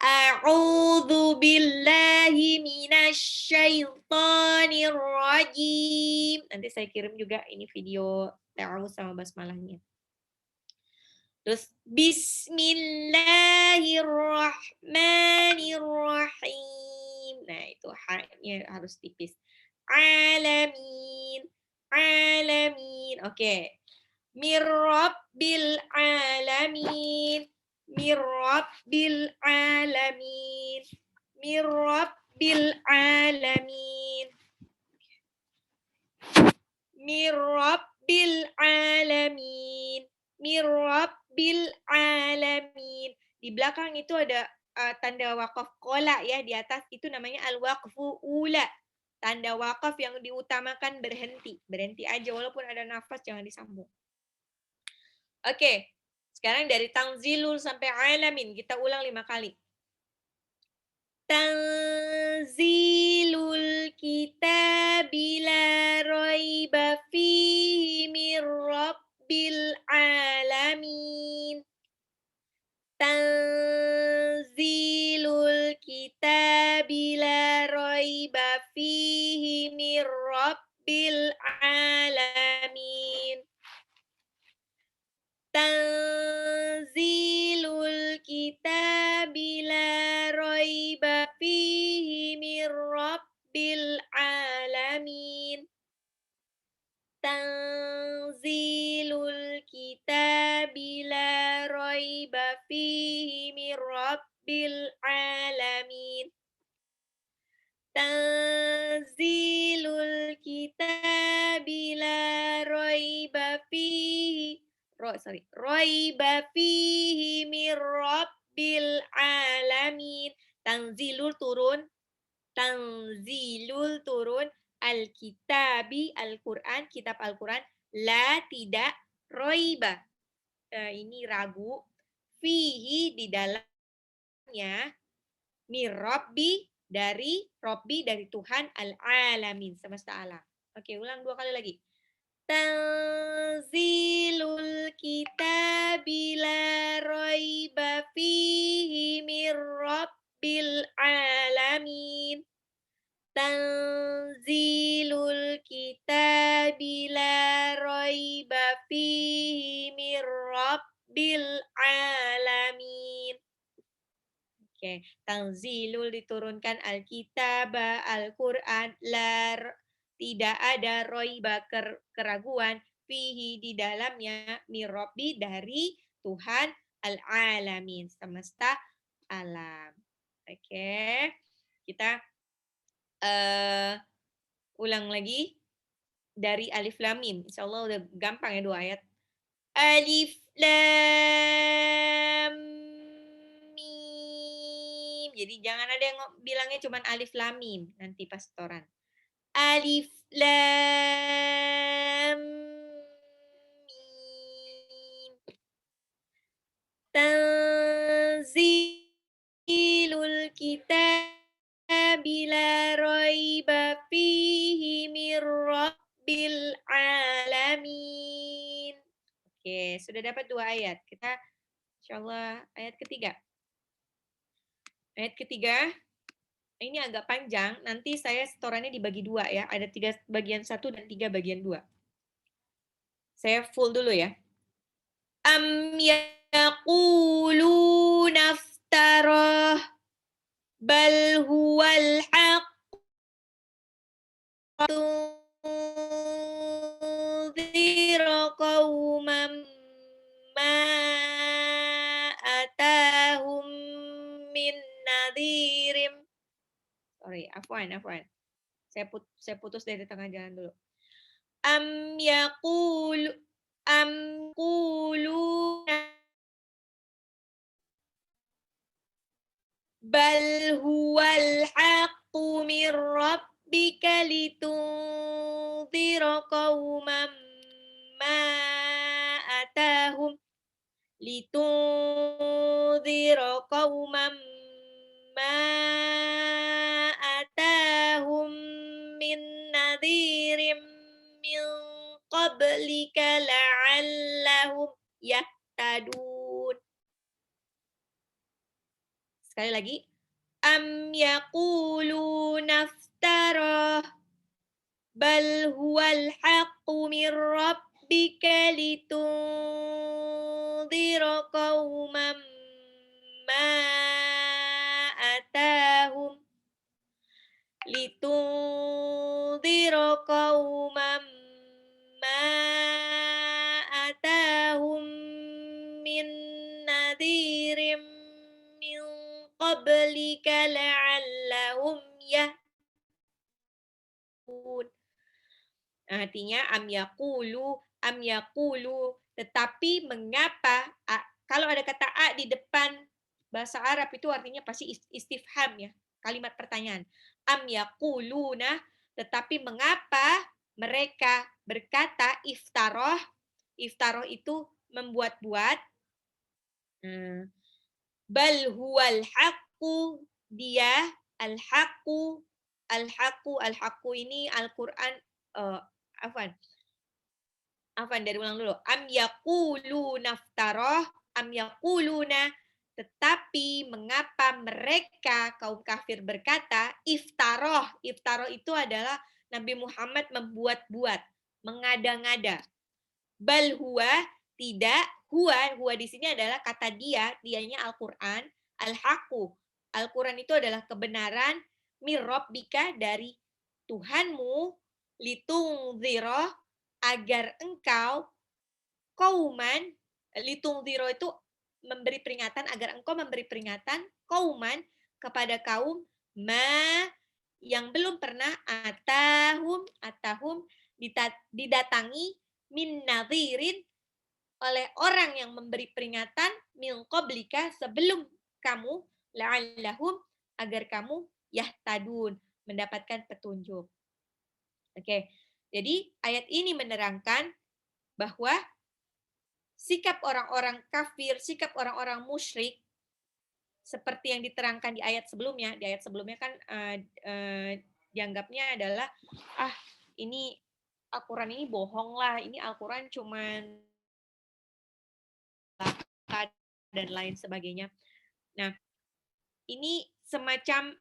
A'udzu billahi minasyaitonir rajim. Nanti saya kirim juga ini video ta'awudz sama basmalahnya. Terus bismillahirrahmanirrahim. Nah, itu ha-nya harus tipis. Alamin. Alamin. Oke. Mirrabbil alamin. Mirrabbil alamin. Mirrabbil alamin. Mirrabbil alamin. Mirrabbil alamin. Di belakang itu ada tanda wakaf qola ya, di atas itu namanya al-waqfu ula. Tanda wakaf yang diutamakan berhenti. Berhenti aja walaupun ada nafas, jangan disambung. Oke, sekarang dari tanzilul sampai alamin kita ulang 5 kali. Tanzilul kitabi la raiba fihi mir rabbil alamin. Tanzilul kitabi la raiba fihi mir rabbil alamin. Tanzilul kitabi la raiba fihi mir rabbil alamin. Tanzilul kitabi la raiba fihi mir rabbil alamin. Tanzilul kitabi la raiba fihi raiba fihi mir rabbil alamin. Tanzilul turun, tanzilul turun, al-kitabi Al-Quran, kitab Al-Quran, la tidak, raiba ini ragu, fihi di dalamnya, mir rabbi dari Tuhan al-alamin semesta alam. Oke, ulang 2 kali lagi. Tanzilul kitabi la raiba fihi mir rabbil alamin. Tanzilul kitabi la raiba fihi mir rabbil alamin. Oke, tanzilul diturunkan al-kitab, Al-Qur'an, tidak ada raiba keraguan fihi di dalamnya mirrobi dari Tuhan al-alamin semesta alam. Oke, kita ulang lagi dari alif lam mim. Insyaallah udah gampang ya 2 ayat. Alif lam mim. Jadi jangan ada yang bilangnya cuman alif lam mim nanti pas setoran. Alif lam mim. Tanzilul kitabi la raiba fihi mir rabbil alamin. Oke, sudah dapat 2 ayat. Kita insyaallah ayat ketiga. Ayat ketiga ini agak panjang, nanti saya setorannya dibagi 2 ya. Ada 3 bagian 1 dan 3 bagian 2. Saya full dulu ya. Am yaquluna iftarah bal huwal haqqu tunzira qauman ma atahum min nadhirim. Sorry, afwan. Saya putus dari tengah jalan dulu. Am yaqulu bal huwal haqqu mir rabbika litunzira qauman ma atahum ma atahum min nadhirim min qablika la'allahum yahtadun. Sekali lagi. Am yaquluna iftarah bal huwal haqqu min rabbika litundhira qauman ma atahum litundhira qauman ma atahum min nadhirim min qablika la'allahum yahtadun. Artinya am yaqulu, tetapi mengapa kalau ada kata a di depan bahasa Arab itu artinya pasti istifham ya, kalimat pertanyaan. Am yaquluna, tetapi mengapa mereka berkata iftaroh. Iftaroh itu membuat-buat. Bal huwal haqqu, dia al-haqqu. Al-haqqu ini Al-Qur'an Afwan, dari ulang dulu. Am yaquluna iftarah, am yaquluna, tetapi mengapa mereka kaum kafir berkata iftaroh. Iftaroh itu adalah Nabi Muhammad membuat-buat, mengada-ngada. Bal huwa, tidak, huwa di sini adalah kata dianya Al-Qur'an, al-haqqu. Al-Qur'an itu adalah kebenaran mir rabbika, dari Tuhanmu, litungzira, agar engkau kauman, litungzira itu memberi peringatan, agar engkau memberi peringatan kauman, kepada kaum ma, yang belum pernah atahum didatangi min nadhirin, oleh orang yang memberi peringatan min qablika, sebelum kamu, la'allahum, agar kamu yahtadun, mendapatkan petunjuk. Oke, jadi ayat ini menerangkan bahwa sikap orang-orang kafir, sikap orang-orang musyrik, seperti yang diterangkan di ayat sebelumnya. Di ayat sebelumnya kan dianggapnya adalah ini Al-Quran ini bohong lah, ini Al-Quran cuman dan lain sebagainya. Nah, ini semacam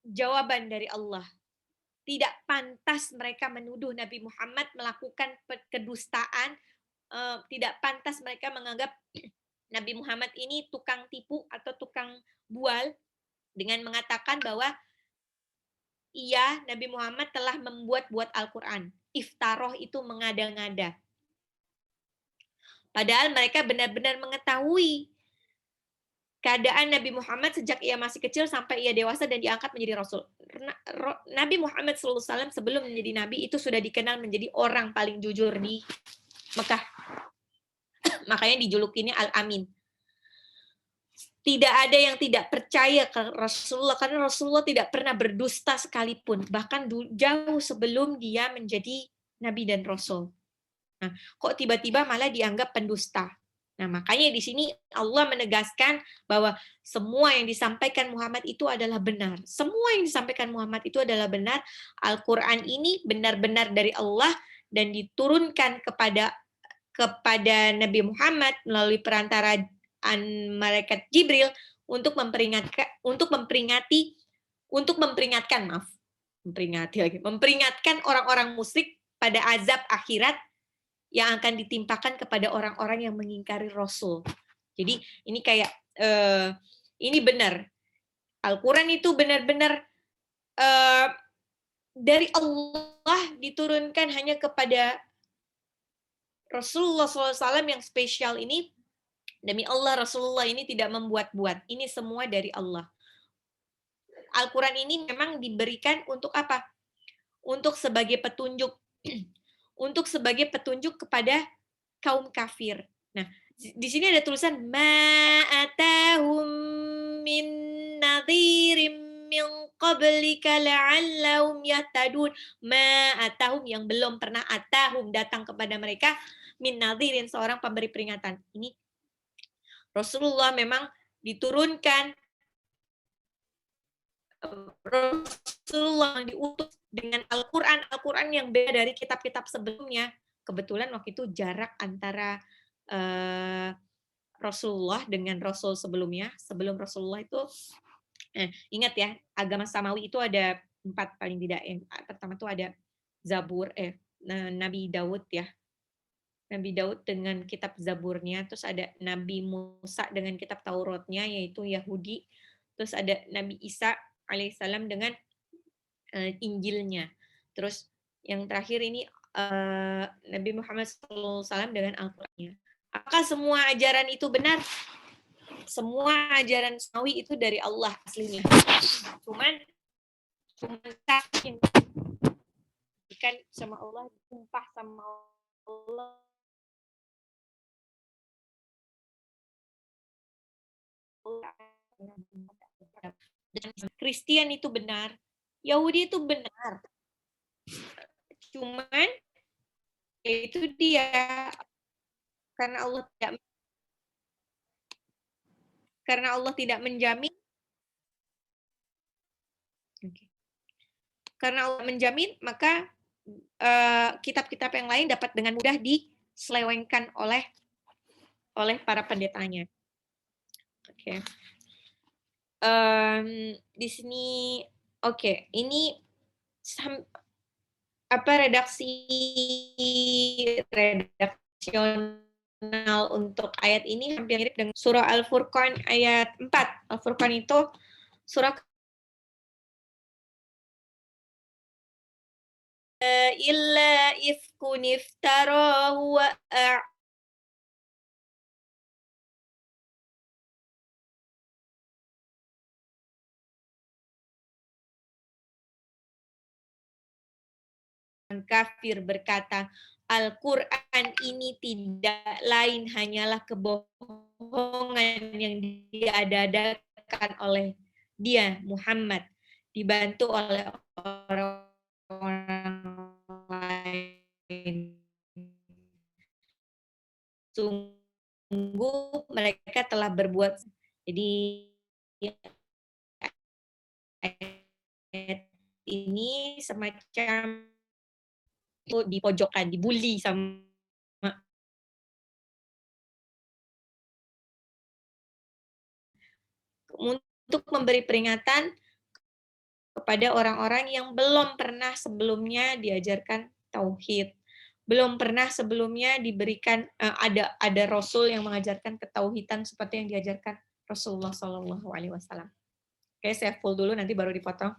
jawaban dari Allah. Tidak pantas mereka menuduh Nabi Muhammad melakukan kedustaan, tidak pantas mereka menganggap Nabi Muhammad ini tukang tipu atau tukang bual dengan mengatakan bahwa iya, Nabi Muhammad telah membuat-buat Al-Quran. Iftaroh itu mengada-ngada. Padahal mereka benar-benar mengetahui keadaan Nabi Muhammad sejak ia masih kecil sampai ia dewasa dan diangkat menjadi Rasul. Nabi Muhammad SAW sebelum menjadi Nabi itu sudah dikenal menjadi orang paling jujur di Mekah. Makanya dijulukinya Al-Amin. Tidak ada yang tidak percaya ke Rasulullah, karena Rasulullah tidak pernah berdusta sekalipun, bahkan jauh sebelum dia menjadi Nabi dan Rasul. Nah, kok tiba-tiba malah dianggap pendusta? Nah, makanya di sini Allah menegaskan bahwa semua yang disampaikan Muhammad itu adalah benar. Semua yang disampaikan Muhammad itu adalah benar. Al-Quran ini benar-benar dari Allah dan diturunkan kepada Nabi Muhammad melalui perantara malaikat Jibril untuk memperingatkan orang-orang musyrik pada azab akhirat yang akan ditimpakan kepada orang-orang yang mengingkari Rasul. Jadi ini kayak ini benar. Al-Quran itu benar-benar dari Allah diturunkan hanya kepada Rasulullah SAW yang spesial ini. Demi Allah, Rasulullah ini tidak membuat-buat. Ini semua dari Allah. Al-Quran ini memang diberikan untuk apa? Untuk sebagai petunjuk. Untuk sebagai petunjuk kepada kaum kafir. Nah, di sini ada tulisan ma'atahum min nadhirim min qablika la'allahum yahtadun. Ma'atahum, yang belum pernah atahum datang kepada mereka, min nadhirin, seorang pemberi peringatan. Ini Rasulullah memang diturunkan, Rasulullah diutus dengan Al-Quran yang beda dari kitab-kitab sebelumnya. Kebetulan waktu itu jarak antara Rasulullah dengan Rasul sebelumnya. Sebelum Rasulullah itu, ingat ya, agama Samawi itu ada 4 paling tidak. Yang pertama itu ada Zabur, Nabi Daud ya. Nabi Daud dengan kitab Zaburnya, terus ada Nabi Musa dengan kitab Tauratnya, yaitu Yahudi, terus ada Nabi Isa alaihissalam dengan Injilnya. Terus yang terakhir ini Nabi Muhammad SAW dengan Al-Qur'annya. Apakah semua ajaran itu benar? Semua ajaran Samawi itu dari Allah aslinya. Cuman yang diberikan sama Allah, ditumpah sama Allah. Dan Kristen itu benar, Yahudi itu benar. Cuman ya itu dia, karena Allah tidak menjamin. Karena Allah menjamin, maka kitab-kitab yang lain dapat dengan mudah diselewengkan oleh para pendetanya. Oke. Di sini, oke, ini redaksional untuk ayat ini hampir mirip dengan surah Al-Furqan ayat 4. Al-Furqan itu surah illa ifkun iftarahu wa kafir berkata, Al-Quran ini tidak lain hanyalah kebohongan yang diada-adakan oleh dia, Muhammad, dibantu oleh orang-orang lain. Sungguh mereka telah berbuat. Jadi ini semacam dipojokkan, dibully sama untuk memberi peringatan kepada orang-orang yang belum pernah sebelumnya diajarkan tauhid, belum pernah sebelumnya diberikan ada rasul yang mengajarkan ketauhidan seperti yang diajarkan Rasulullah SAW. Oke, saya full dulu nanti baru dipotong.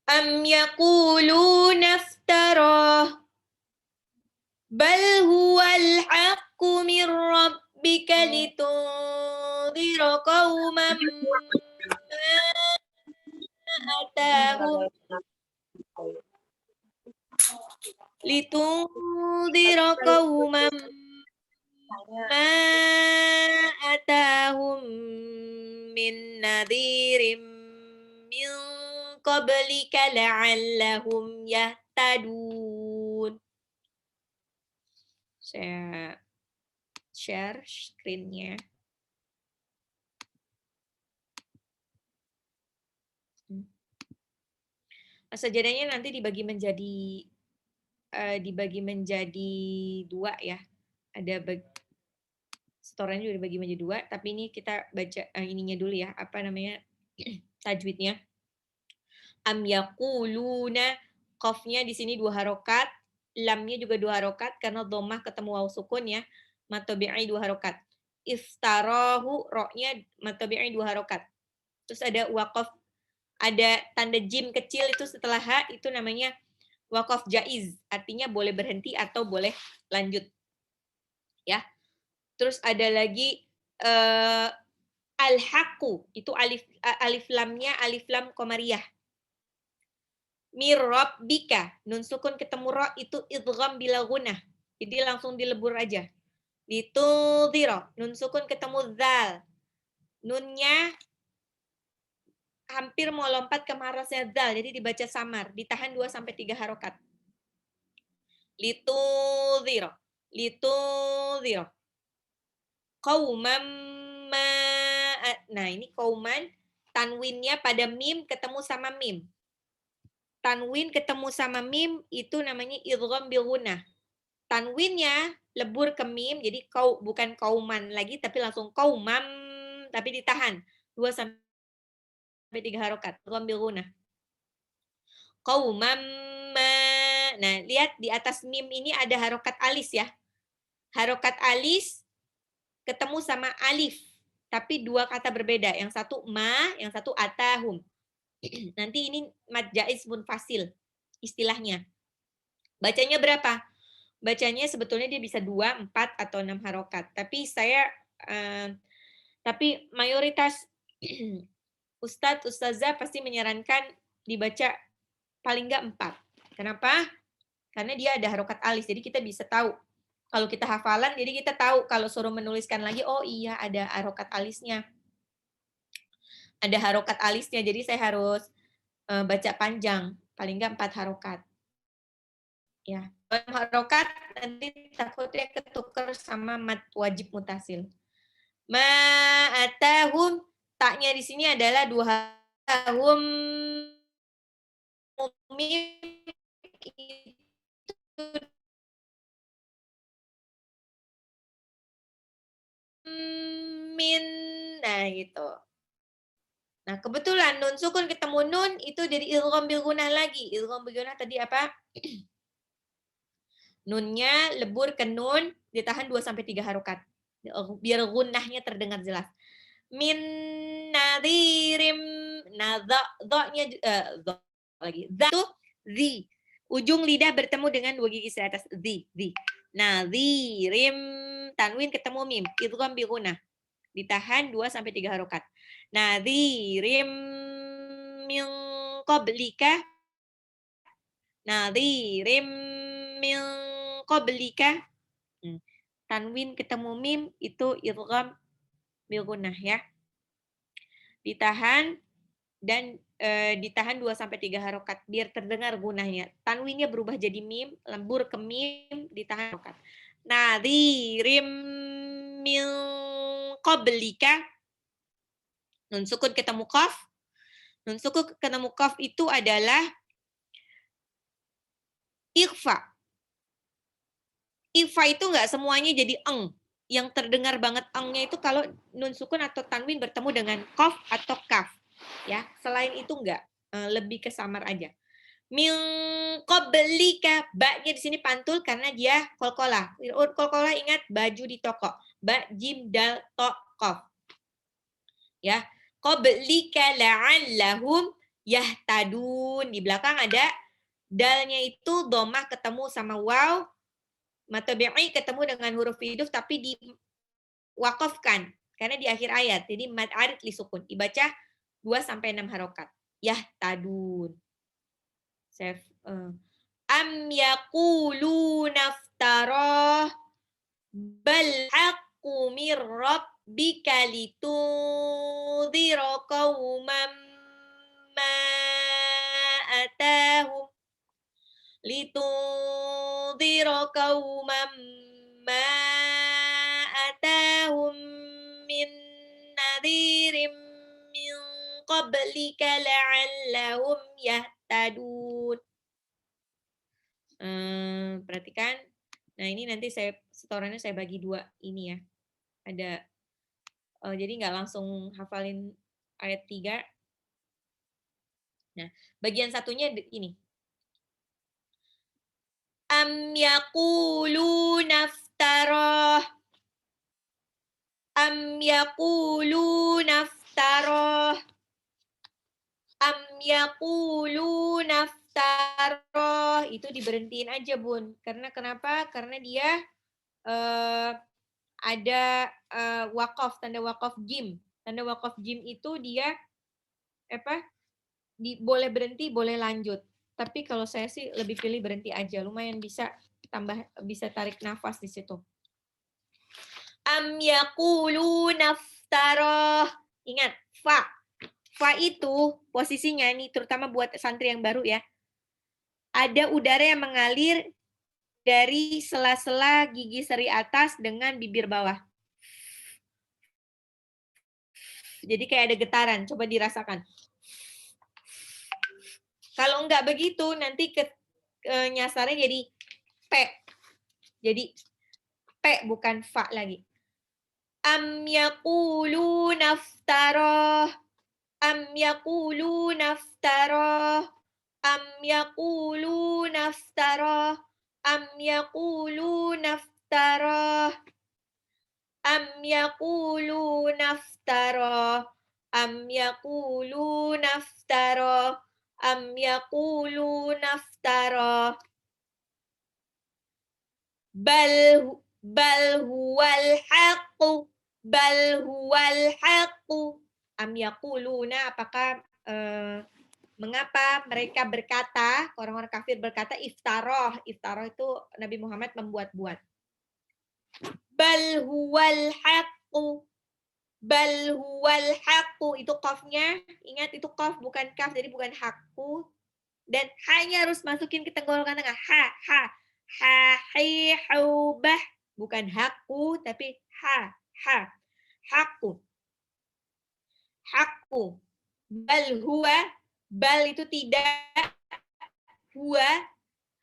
Am yaquluna iftarah bal huwal haqqu min rabbika litunzira qauman atahum litunzira qauman ma atahum min nadhirin min qablika la'allahum yahtadun. Saya share screen-nya. Sajadahnya nanti dibagi menjadi 2 ya. Ada setorannya juga dibagi menjadi 2, tapi ini kita baca ininya dulu ya, apa namanya? Tajwidnya. Am yaquluna, qafnya di sini 2 harokat, lamnya juga 2 harokat karena dhammah ketemu waw sukun ya. Mad tabi'i 2 harokat. Iftarahu, ra-nya mad tabi'i 2 harokat. Terus ada waqaf, ada tanda jim kecil itu setelah ha, itu namanya waqaf jaiz, artinya boleh berhenti atau boleh lanjut. Ya. Terus ada lagi al-haqqu, itu alif lamnya alif lam qamariyah. Mir rabbika, nun sukun ketemu ra itu idgham bila gunnah. Jadi langsung dilebur aja. Litudhira, nun sukun ketemu zal. Nunnya hampir mau lompat ke marasnya zal, jadi dibaca samar, ditahan 2 sampai 3 harokat. Litudhira, litudhira. Qauman ma, nah ini qauman, tanwinnya pada mim ketemu sama mim. Tanwin ketemu sama mim itu namanya idgham bil gunnah. tanwinnya lebur ke mim, jadi bukan kauman lagi, tapi langsung kaumam, tapi ditahan 2 sampai 3 harokat. Ghambil gunah. Qaumam ma. Nah, lihat di atas mim ini ada harokat alis ya. Harokat alis ketemu sama alif, tapi 2 kata berbeda. Yang satu ma, yang satu atahum. Nanti ini mad jaiz munfasil istilahnya. Bacanya berapa? Bacanya sebetulnya dia bisa 2, 4, atau 6 harokat. Tapi tapi mayoritas Ustadz, Ustazah pasti menyarankan dibaca paling nggak 4. Kenapa? Karena dia ada harokat alis, jadi kita bisa tahu. Kalau kita hafalan, jadi kita tahu kalau suruh menuliskan lagi, oh iya ada harokat alisnya. Ada harokat alisnya, jadi saya harus baca panjang, paling nggak 4 harokat. Ya, 6 harokat nanti takutnya ketuker sama mad wajib mutasil. Ma'atahum, taknya di sini adalah 2 tahum min, nah gitu. Nah, kebetulan nun sukun ketemu nun itu jadi idgham bil gunnah lagi. Idgham bil gunnah tadi apa? Nunnya lebur ke nun, ditahan 2 sampai 3 harokat. Biar gunnahnya terdengar jelas. Min nadhirim, nah dha-nya lagi. Dha itu zi. Ujung lidah bertemu dengan 2 gigi di atas zi. Nadhirim, tanwin ketemu mim, idgham bil gunnah. Ditahan 2 sampai 3 harokat. Nadhirim min qablika. Nadhirim min qablika. Tanwin ketemu mim itu idgham bil gunnah ya. Ditahan dan ditahan 2 sampai 3 harokat biar terdengar gunnahnya. Tanwinnya berubah jadi mim, lembur ke mim, ditahan harokat. Nadhirim min qablika. Nun sukun ketemu qaf. Nun sukun ketemu qaf itu adalah ikhfa. Ikhfa itu nggak semuanya jadi eng. Yang terdengar banget engnya itu kalau nun sukun atau tanwin bertemu dengan qaf atau kaf. Ya, selain itu nggak, lebih ke samar aja. Min qablika, ba-nya di sini pantul karena dia qalqalah. Qalqalah ingat baju di toko. Ba, jim, dal, to, qaf. Ya, qablika la'allahum yahtadun. Di belakang ada dalnya itu domah ketemu sama waw, matabi'i ketemu dengan huruf hiduf tapi diwakafkan karena di akhir ayat. Jadi mad arid li sukun. Dibaca 2 sampai 6 harokat. Yahtadun. Am yaquluna iftarah bal haqqu mir rabbika litundhira qauman ma atahum litundhira qauman ma atahum min nadhirim min qablika la'allahum yahtadun. Perhatikan. Nah, ini nanti setorannya saya bagi 2 ini ya. Ada jadi nggak langsung hafalin ayat 3. Nah, bagian satunya ini. Am yaquluna iftarah. Am yaquluna iftarah. Am yaquluna iftarah. Itu diberhentiin aja, Bun. Karena kenapa? Karena dia ada wakaf, tanda wakaf jim. Tanda wakaf jim itu dia boleh berhenti, boleh lanjut. Tapi kalau saya sih lebih pilih berhenti aja. Lumayan bisa tarik nafas di situ. Am yaquluna iftarah. Ingat, fa. Fa itu posisinya nih terutama buat santri yang baru ya. Ada udara yang mengalir dari sela-sela gigi seri atas dengan bibir bawah. Jadi kayak ada getaran, coba dirasakan. Kalau enggak begitu nanti nyasarnya jadi P. Jadi P bukan fa lagi. Am yaquluna iftarah. Am yaquluna iftarah. Am yaquluna iftarah. Am yaquluna iftarah. Am yaquluna iftarah. Am yaquluna iftarah. Am yaquluna iftarah. Bal huwal haqqu. Bal huwal haqqu. Am yaquluna, apakah mengapa mereka berkata, orang-orang kafir berkata iftaroh. Iftaroh itu Nabi Muhammad membuat-buat. Bal huwal haqqu. Bal huwal haqqu. Itu qafnya, ingat itu qaf bukan kaf, jadi bukan haqqu. Dan hanya harus masukin ke tenggorokan tengah. Ha, ha. Ha, hi, hubah. Bukan haqqu, tapi ha, ha. Haqqu. Haqqu. Bal huwa. Bal itu tidak. Huwa.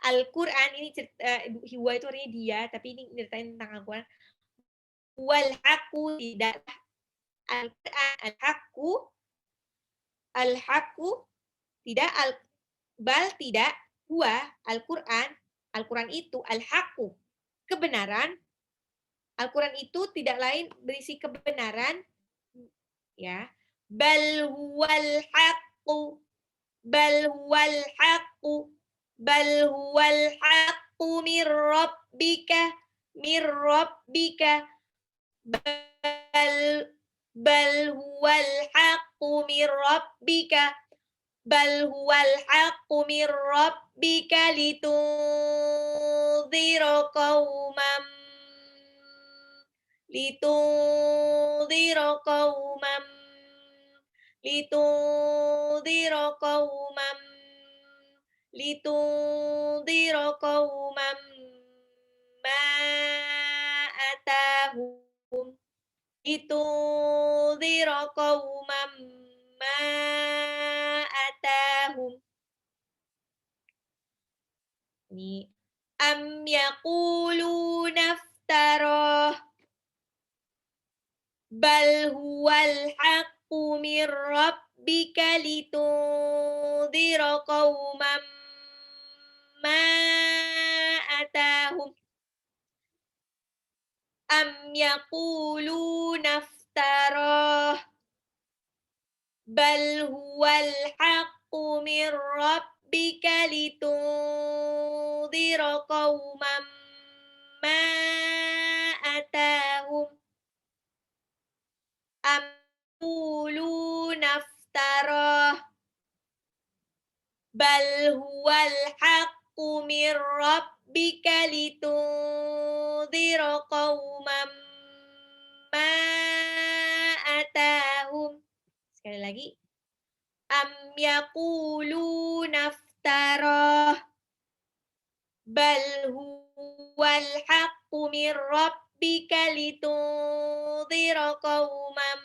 Al-Quran ini huwa itu artinya dia, tapi ini ceritain tentang Al-Quran. Wal haqqu tidak. Al-Quran al-haqqu tidak bal tidak huwa Al-Quran itu al-haqqu kebenaran. Al-Quran itu tidak lain berisi kebenaran, ya. Bal huwal haqqu. Bal huwal haqqu. Bal huwal haqqu mir rabbika. Mir rabbika. Bal huwal haqqu mir rabbika. Bal huwal haqqu mir rabbika litunzira qauman litunzira qauman litunzira qauman litunzira qauman ma atahum litunzira qauman ma atahum. Ini am yaquluna iftarah. Bal huwal haqqu mir rabbika litunzira qauman ma atahum. Am yaquluna iftarah. Bal huwal haqqu mir rabbika litunzira qauman ma atahum. Am yaquluna iftarah. Bal huwal haqqu mir rabbika litunzira qauman ma atahum. Sekali lagi. Am yaquluna iftarah. Bal huwal haqqu mir rabbika litunzira qauman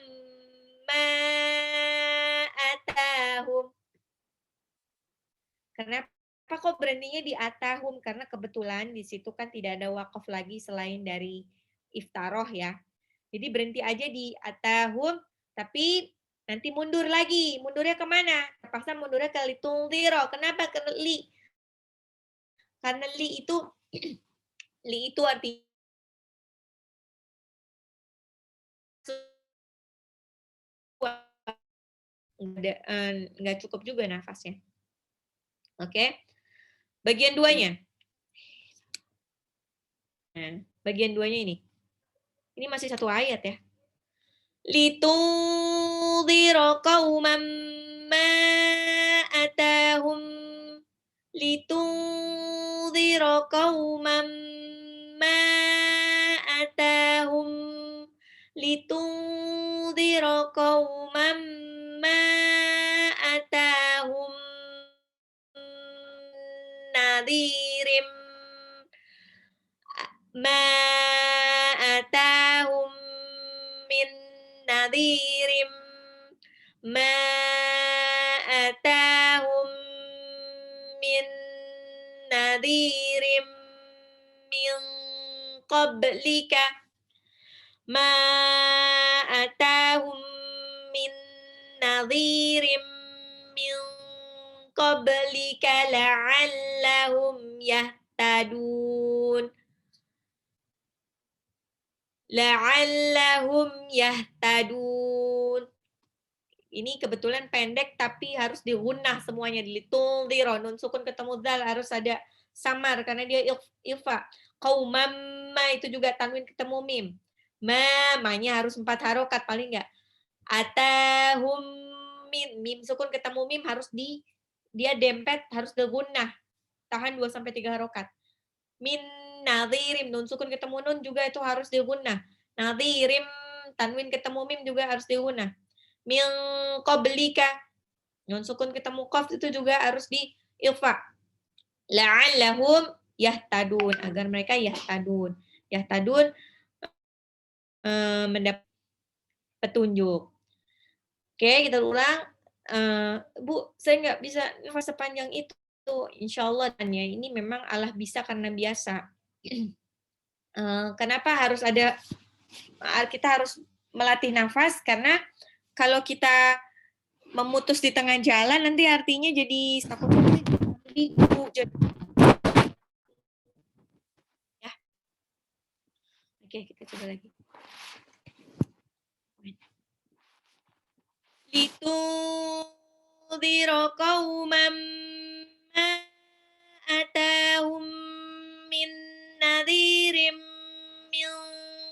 ma atahum. Kenapa kok berhentinya di atahum? Karena kebetulan di situ kan tidak ada wakaf lagi selain dari iftaroh ya. Jadi berhenti aja di atahum, tapi nanti mundur lagi. Mundurnya kemana? Terpaksa mundurnya ke litunzira. Kenapa ke li? Karena li itu artinya nggak cukup juga nafasnya. Oke. Bagian duanya. Nah, bagian duanya ini. Ini masih satu ayat ya. Litunzira qauman ma atahum. Litunzira qauman ma atahum. Litunzira qauman ma atahum nadhirim ma atahum min nadhirim ma atahum min nadhirim min qablika ma atahum min nadhirim min qablika la'allahum yahtadun. La'allahum yahtadun. Ini kebetulan pendek tapi harus digunnah semuanya. Litul diro, nun sukun ketemu dal harus ada samar karena dia ilfa. Qaumam ma itu juga tanwin ketemu mim. Ma-nya harus 4 harokat paling enggak. Atahum mim sukun ketemu mim harus dia dempet harus digunnah. Tahan 2 sampai 3 harokat. Min nadhirim, nun sukun ketemu nun juga itu harus digunnah. Nadhirim tanwin ketemu mim juga harus digunnah. Min qablika, nun sukun ketemu qaf itu juga harus di ilfa. La'allahum yahtadun, agar mereka yahtadun. Yahtadun mendapat petunjuk. Oke, kita ulang. Bu, saya nggak bisa nafas sepanjang itu. Insya Allah ya, ini memang Allah bisa karena biasa. Kenapa harus ada, kita harus melatih nafas? Karena kalau kita memutus di tengah jalan nanti artinya jadi takutnya jadi ya. Oke, kita coba lagi. Litundhira qauman ma atahum min nadhirim min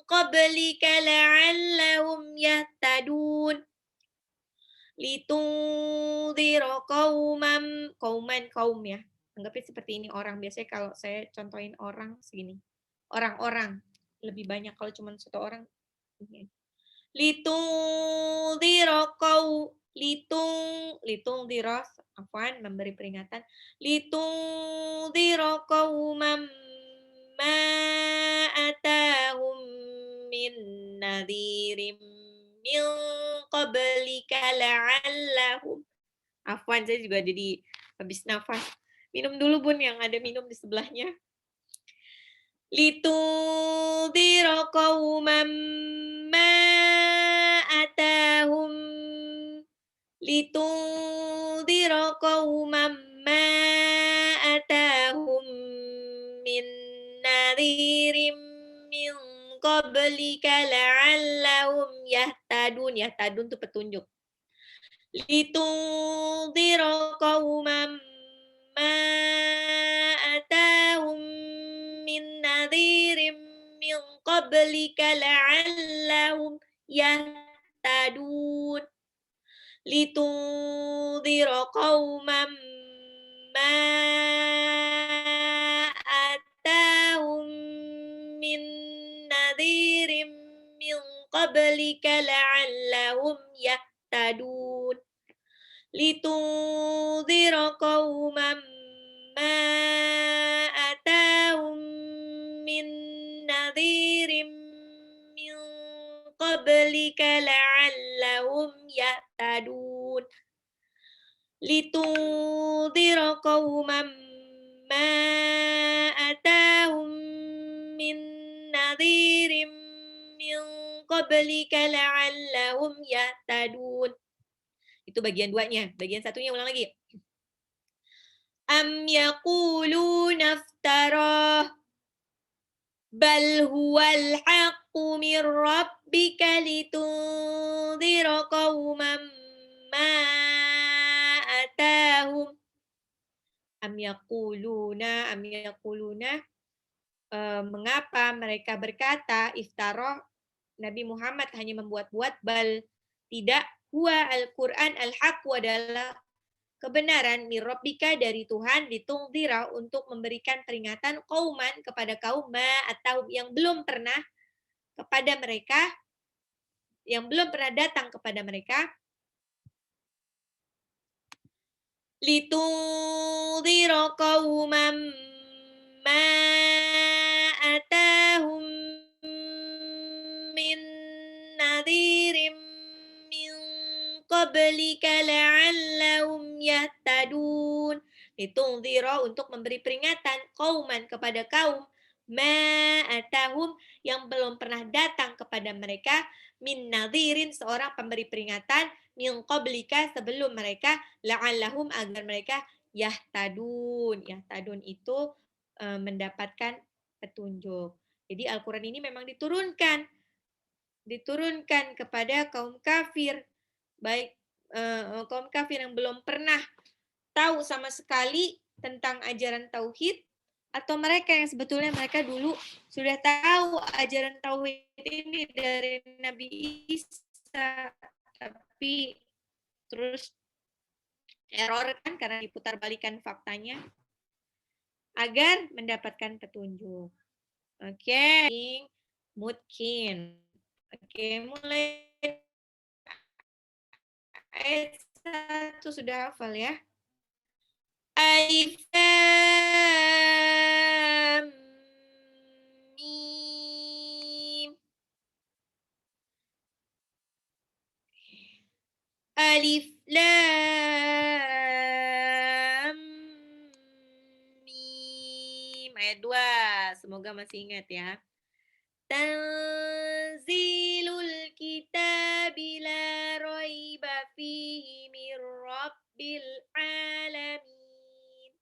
qablika la'allahum yahtadun. Litundhira qauman, kaum ya. Anggapnya seperti ini orang. Biasanya kalau saya contohin orang segini. Orang-orang lebih banyak, kalau cuma satu orang. Litundhira litundhira afwan, memberi peringatan. Litundhira qauman ma atahum min nadhirim min qablika la'allahum. Afwan, saya juga jadi habis nafas. Minum dulu Bun, yang ada minum di sebelahnya. Litundhira qauman ma atahum litundhira qauman ma atahum min nadhirim min qablika la'allahum yahtadun. Yahtadun itu petunjuk. Litundhira qauman ma atahum min nadhirim min qablika la'allahum yahtadun. Litundhira qauman ma atahum min nadhirim min qablika la'allahum yahtadun. Litundhira qauman ma atahum min nadhirim min qablika la'allahum yahtadun. Litundhira qauman ma atahum min nadhirim min qablika la'allahum yahtadun. Itu bagian 2-nya. Bagian 1-nya ulang lagi. Am yaquluna iftarah bal huwal haqqu min rabbika litundhira qauman ma atahum. Am yaquluna mengapa mereka berkata iftarah, Nabi Muhammad hanya membuat-buat, bal tidak, huwa Al-Quran al-haqqu adalah kebenaran min rabbika dari Tuhan, litundhira untuk memberikan peringatan qauman kepada kaum ma atau yang belum pernah kepada mereka, yang belum pernah datang kepada mereka. Litundhira qauman ma atahum min nadhirim min qablika la'allahum yahtadun. Litundhira untuk memberi peringatan qauman kepada kaum ma'atahum, yang belum pernah datang kepada mereka, min nadhirin, seorang pemberi peringatan, min qablika, sebelum mereka, la'allahum, agar mereka yahtadun. Yahtadun itu mendapatkan petunjuk. Jadi Al-Quran ini memang diturunkan kepada kaum kafir, baik kaum kafir yang belum pernah tahu sama sekali tentang ajaran tauhid, atau mereka yang sebetulnya mereka dulu sudah tahu ajaran tauhid ini dari Nabi Isa, tapi terus error kan karena diputar balikan faktanya, agar mendapatkan petunjuk. Oke, mungkin. Oke, mulai ayat 1 sudah hafal ya. Alif Lam Mim. Alif Lam Mim. Ayat 2. Semoga masih ingat ya. Tanzilul kitabi la raiba fihi mir rabbil alamin.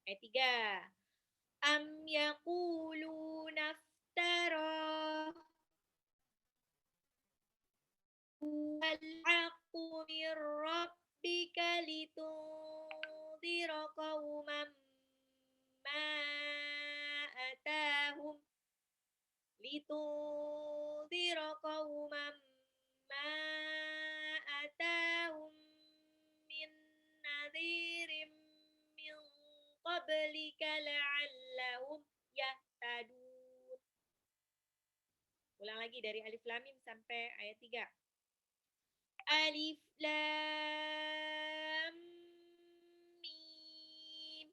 Ayat 3. Am yaquluna iftarah wal haqqu mir rabbika litundhira qauman ma atahum litundhira qauman ma atahum min nadhirin min qablika la'allahum yahtadun. Ulang lagi dari Alif Lam Mim sampai ayat 3. Alif Lam Mim.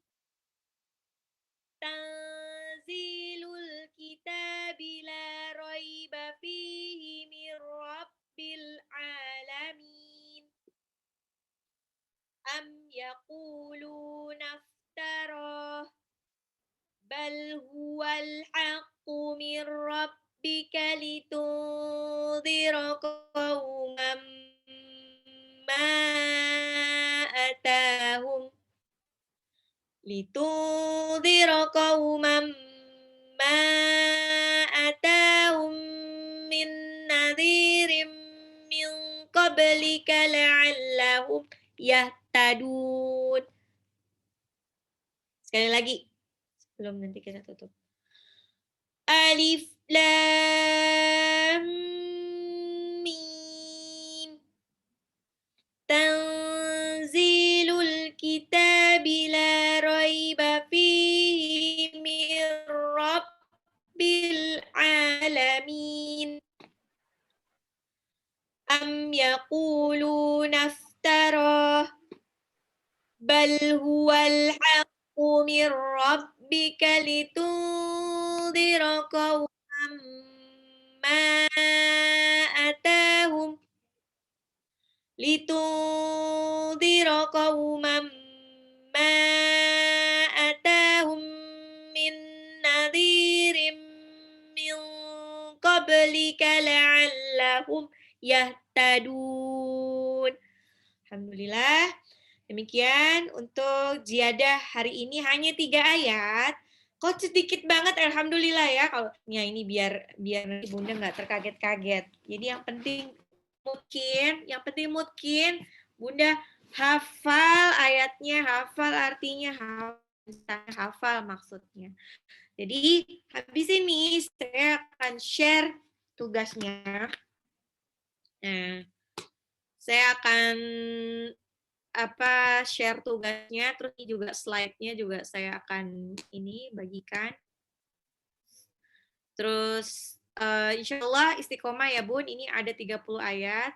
Tanzilul kitabi la raiba fihi mir rabbil alamin. Am yaquluna iftarah bal huwal haqqu mir rabbika litundhira qauman ma atahum litundhira qauman ma atahum min nadhirin min qablika la'allahum yahtadun. Sekali lagi sebelum nanti kita tutup. Alif Lam Mim. Tanzilul kitabi la raiba fihi mir rabbil alamin. Am yaquluna iftarah bal huwal haqqu mir rabbika litundhira qauman ma atahum litundhira qauman ma atahum min nadhirin min qablika la'allahum yahtadun. Alhamdulillah. Demikian untuk ziyadah hari ini hanya 3 ayat. Kok sedikit banget, alhamdulillah ya. Kalau ya ini biar nanti Bunda nggak terkaget-kaget. Jadi yang penting mungkin Bunda hafal ayatnya, hafal artinya, hafal maksudnya. Jadi habis ini saya akan share tugasnya. Nah, saya akan share tugasnya, terus juga slide-nya juga saya akan ini bagikan. Terus insya Allah istiqomah ya Bun, ini ada 30 ayat.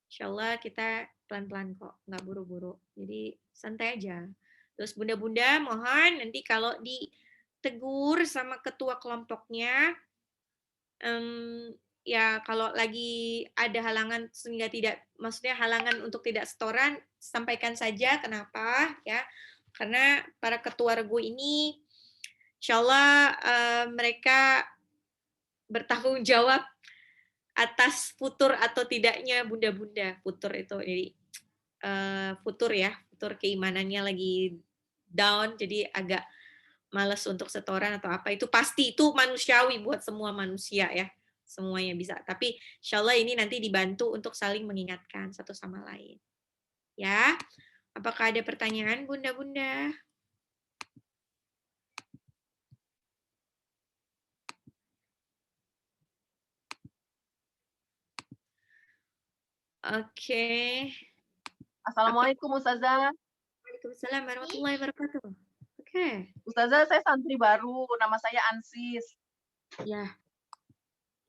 Insya Allah kita pelan-pelan kok, nggak buru-buru. Jadi santai aja. Terus bunda-bunda mohon nanti kalau ditegur sama ketua kelompoknya, ya kalau lagi ada halangan sehingga maksudnya halangan untuk tidak setoran, sampaikan saja kenapa ya. Karena para ketua regu ini Insyaallah mereka bertanggung jawab atas futur atau tidaknya bunda-bunda. Futur itu jadi futur ya, futur keimanannya lagi down, jadi agak males untuk setoran atau apa. Itu pasti, itu manusiawi buat semua manusia ya. Semuanya bisa. Tapi insya Allah ini nanti dibantu untuk saling mengingatkan satu sama lain. Ya, apakah ada pertanyaan bunda-bunda? Oke. Assalamualaikum Ustazah. Waalaikumsalam warahmatullahi wabarakatuh. Oke. Ustazah, saya santri baru, nama saya Ansis. Ya.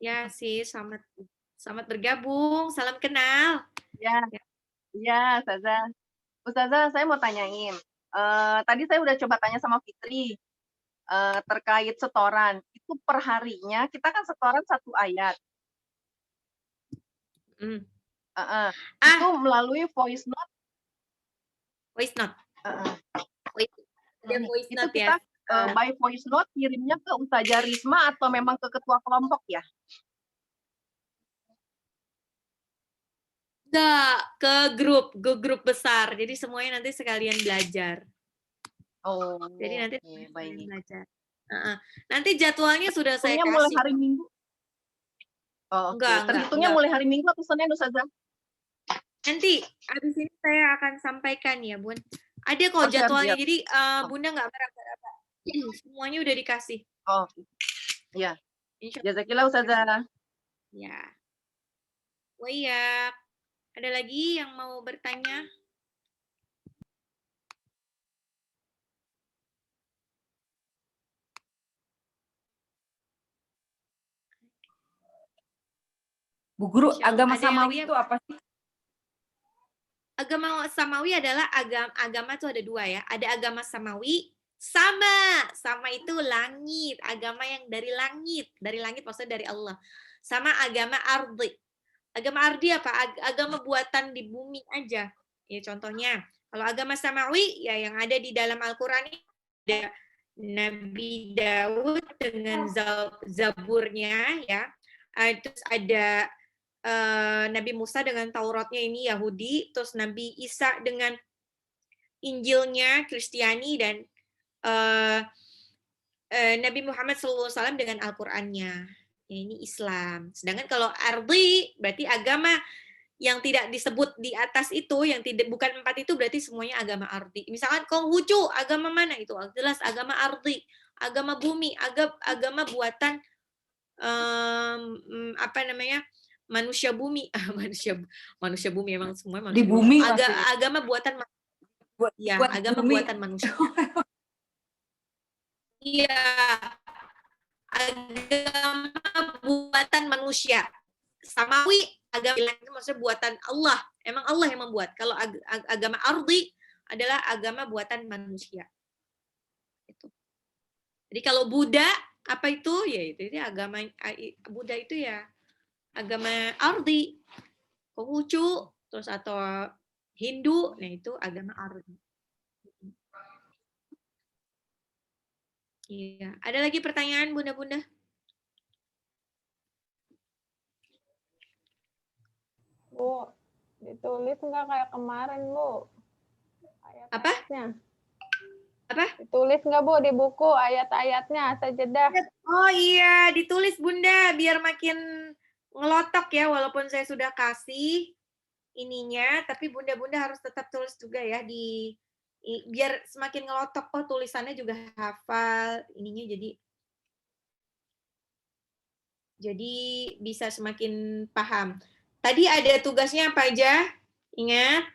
Ya sih, selamat bergabung, salam kenal. Ya, ya Ustazah. Ustazah, saya mau tanyain. Tadi saya udah coba tanya sama Fitri terkait setoran. Itu per harinya kita kan setoran 1 ayat. Itu melalui voice note. Voice note. Ada voice itu note kita ya. By voice note kirimnya ke Ustazah Risma atau memang ke ketua kelompok ya? Enggak, ke grup besar. Jadi semuanya nanti sekalian belajar. Oh. Jadi nanti baik. belajar. Nanti jadwalnya sudah saya kasih. Mulai hari Minggu. Oh, enggak. Terhitungnya mulai hari Minggu atau Senin, Ustazah? Nanti habis ini saya akan sampaikan ya, Bun. Ada kok jadwalnya. Siap. Jadi Bunda nggak meraba-raba. Semuanya udah dikasih. Oh, iya. Jazakillah Ustazah. Ya. Wayak. Ada lagi yang mau bertanya? Bu Guru, agama samawi itu apa sih? Agama samawi adalah agama itu ada 2 ya. Ada agama samawi, sama itu langit, agama yang dari langit maksudnya dari Allah. Sama agama ardi. Agama ardi apa? Agama buatan di bumi aja. Ya contohnya, kalau agama samawi ya yang ada di dalam Al-Qur'an ada Nabi Daud dengan Zaburnya ya. Terus ada Nabi Musa dengan Tauratnya ini Yahudi, terus Nabi Isa dengan Injilnya Kristiani, dan Nabi Muhammad SAW dengan Al-Qur'annya. Ya, ini Islam. Sedangkan kalau ardi berarti agama yang tidak disebut di atas itu, yang tidak bukan 4 itu berarti semuanya agama ardi. Misalkan Konghucu, agama mana itu? Jelas agama ardi, agama bumi, agama buatan apa namanya? Manusia bumi. manusia bumi emang semua manusia. Di bumi agama buatan ya, agama bumi. buatan manusia. Iya. Agama buatan manusia. Samawi agama itu maksudnya buatan Allah. Emang Allah yang membuat. Kalau agama ardi adalah agama buatan manusia. Itu. Jadi kalau Buddha apa itu? Ya itu agama Buddha itu ya agama ardi. Konghucu terus atau Hindu, nah itu agama ardi. Iya. Ada lagi pertanyaan bunda-bunda? Bu, ditulis nggak kayak kemarin, Bu? Ayat-ayatnya. Apa? Ditulis nggak, Bu, di buku ayat-ayatnya, sajadah? Oh iya, ditulis Bunda, biar makin ngelotok ya, walaupun saya sudah kasih ininya, tapi bunda-bunda harus tetap tulis juga ya, biar semakin ngelotok, oh tulisannya juga hafal, ininya jadi bisa semakin paham. Tadi ada tugasnya apa aja? Ingat,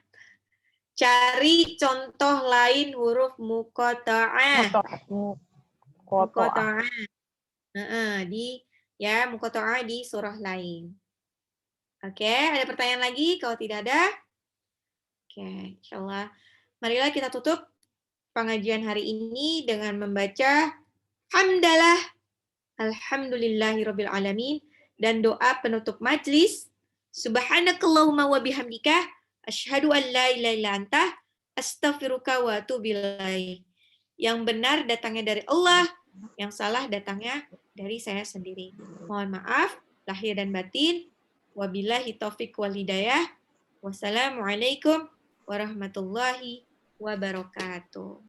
cari contoh lain huruf muqatta'ah. Muqatta'ah. Muqatta'ah di surah lain. Oke, ada pertanyaan lagi? Kalau tidak ada, oke, insyaallah. Marilah kita tutup pengajian hari ini dengan membaca hamdalah alhamdulillahirabbil alamin dan doa penutup majlis. Subhanakallahumma wa bihamdika asyhadu an la ilaha illa anta astaghfiruka wa atubu ilaik. Yang benar datangnya dari Allah, Yang salah datangnya dari saya sendiri. Mohon maaf, lahir dan batin. Wabillahi taufiq wal hidayah. Wassalamualaikum warahmatullahi wabarakatuh.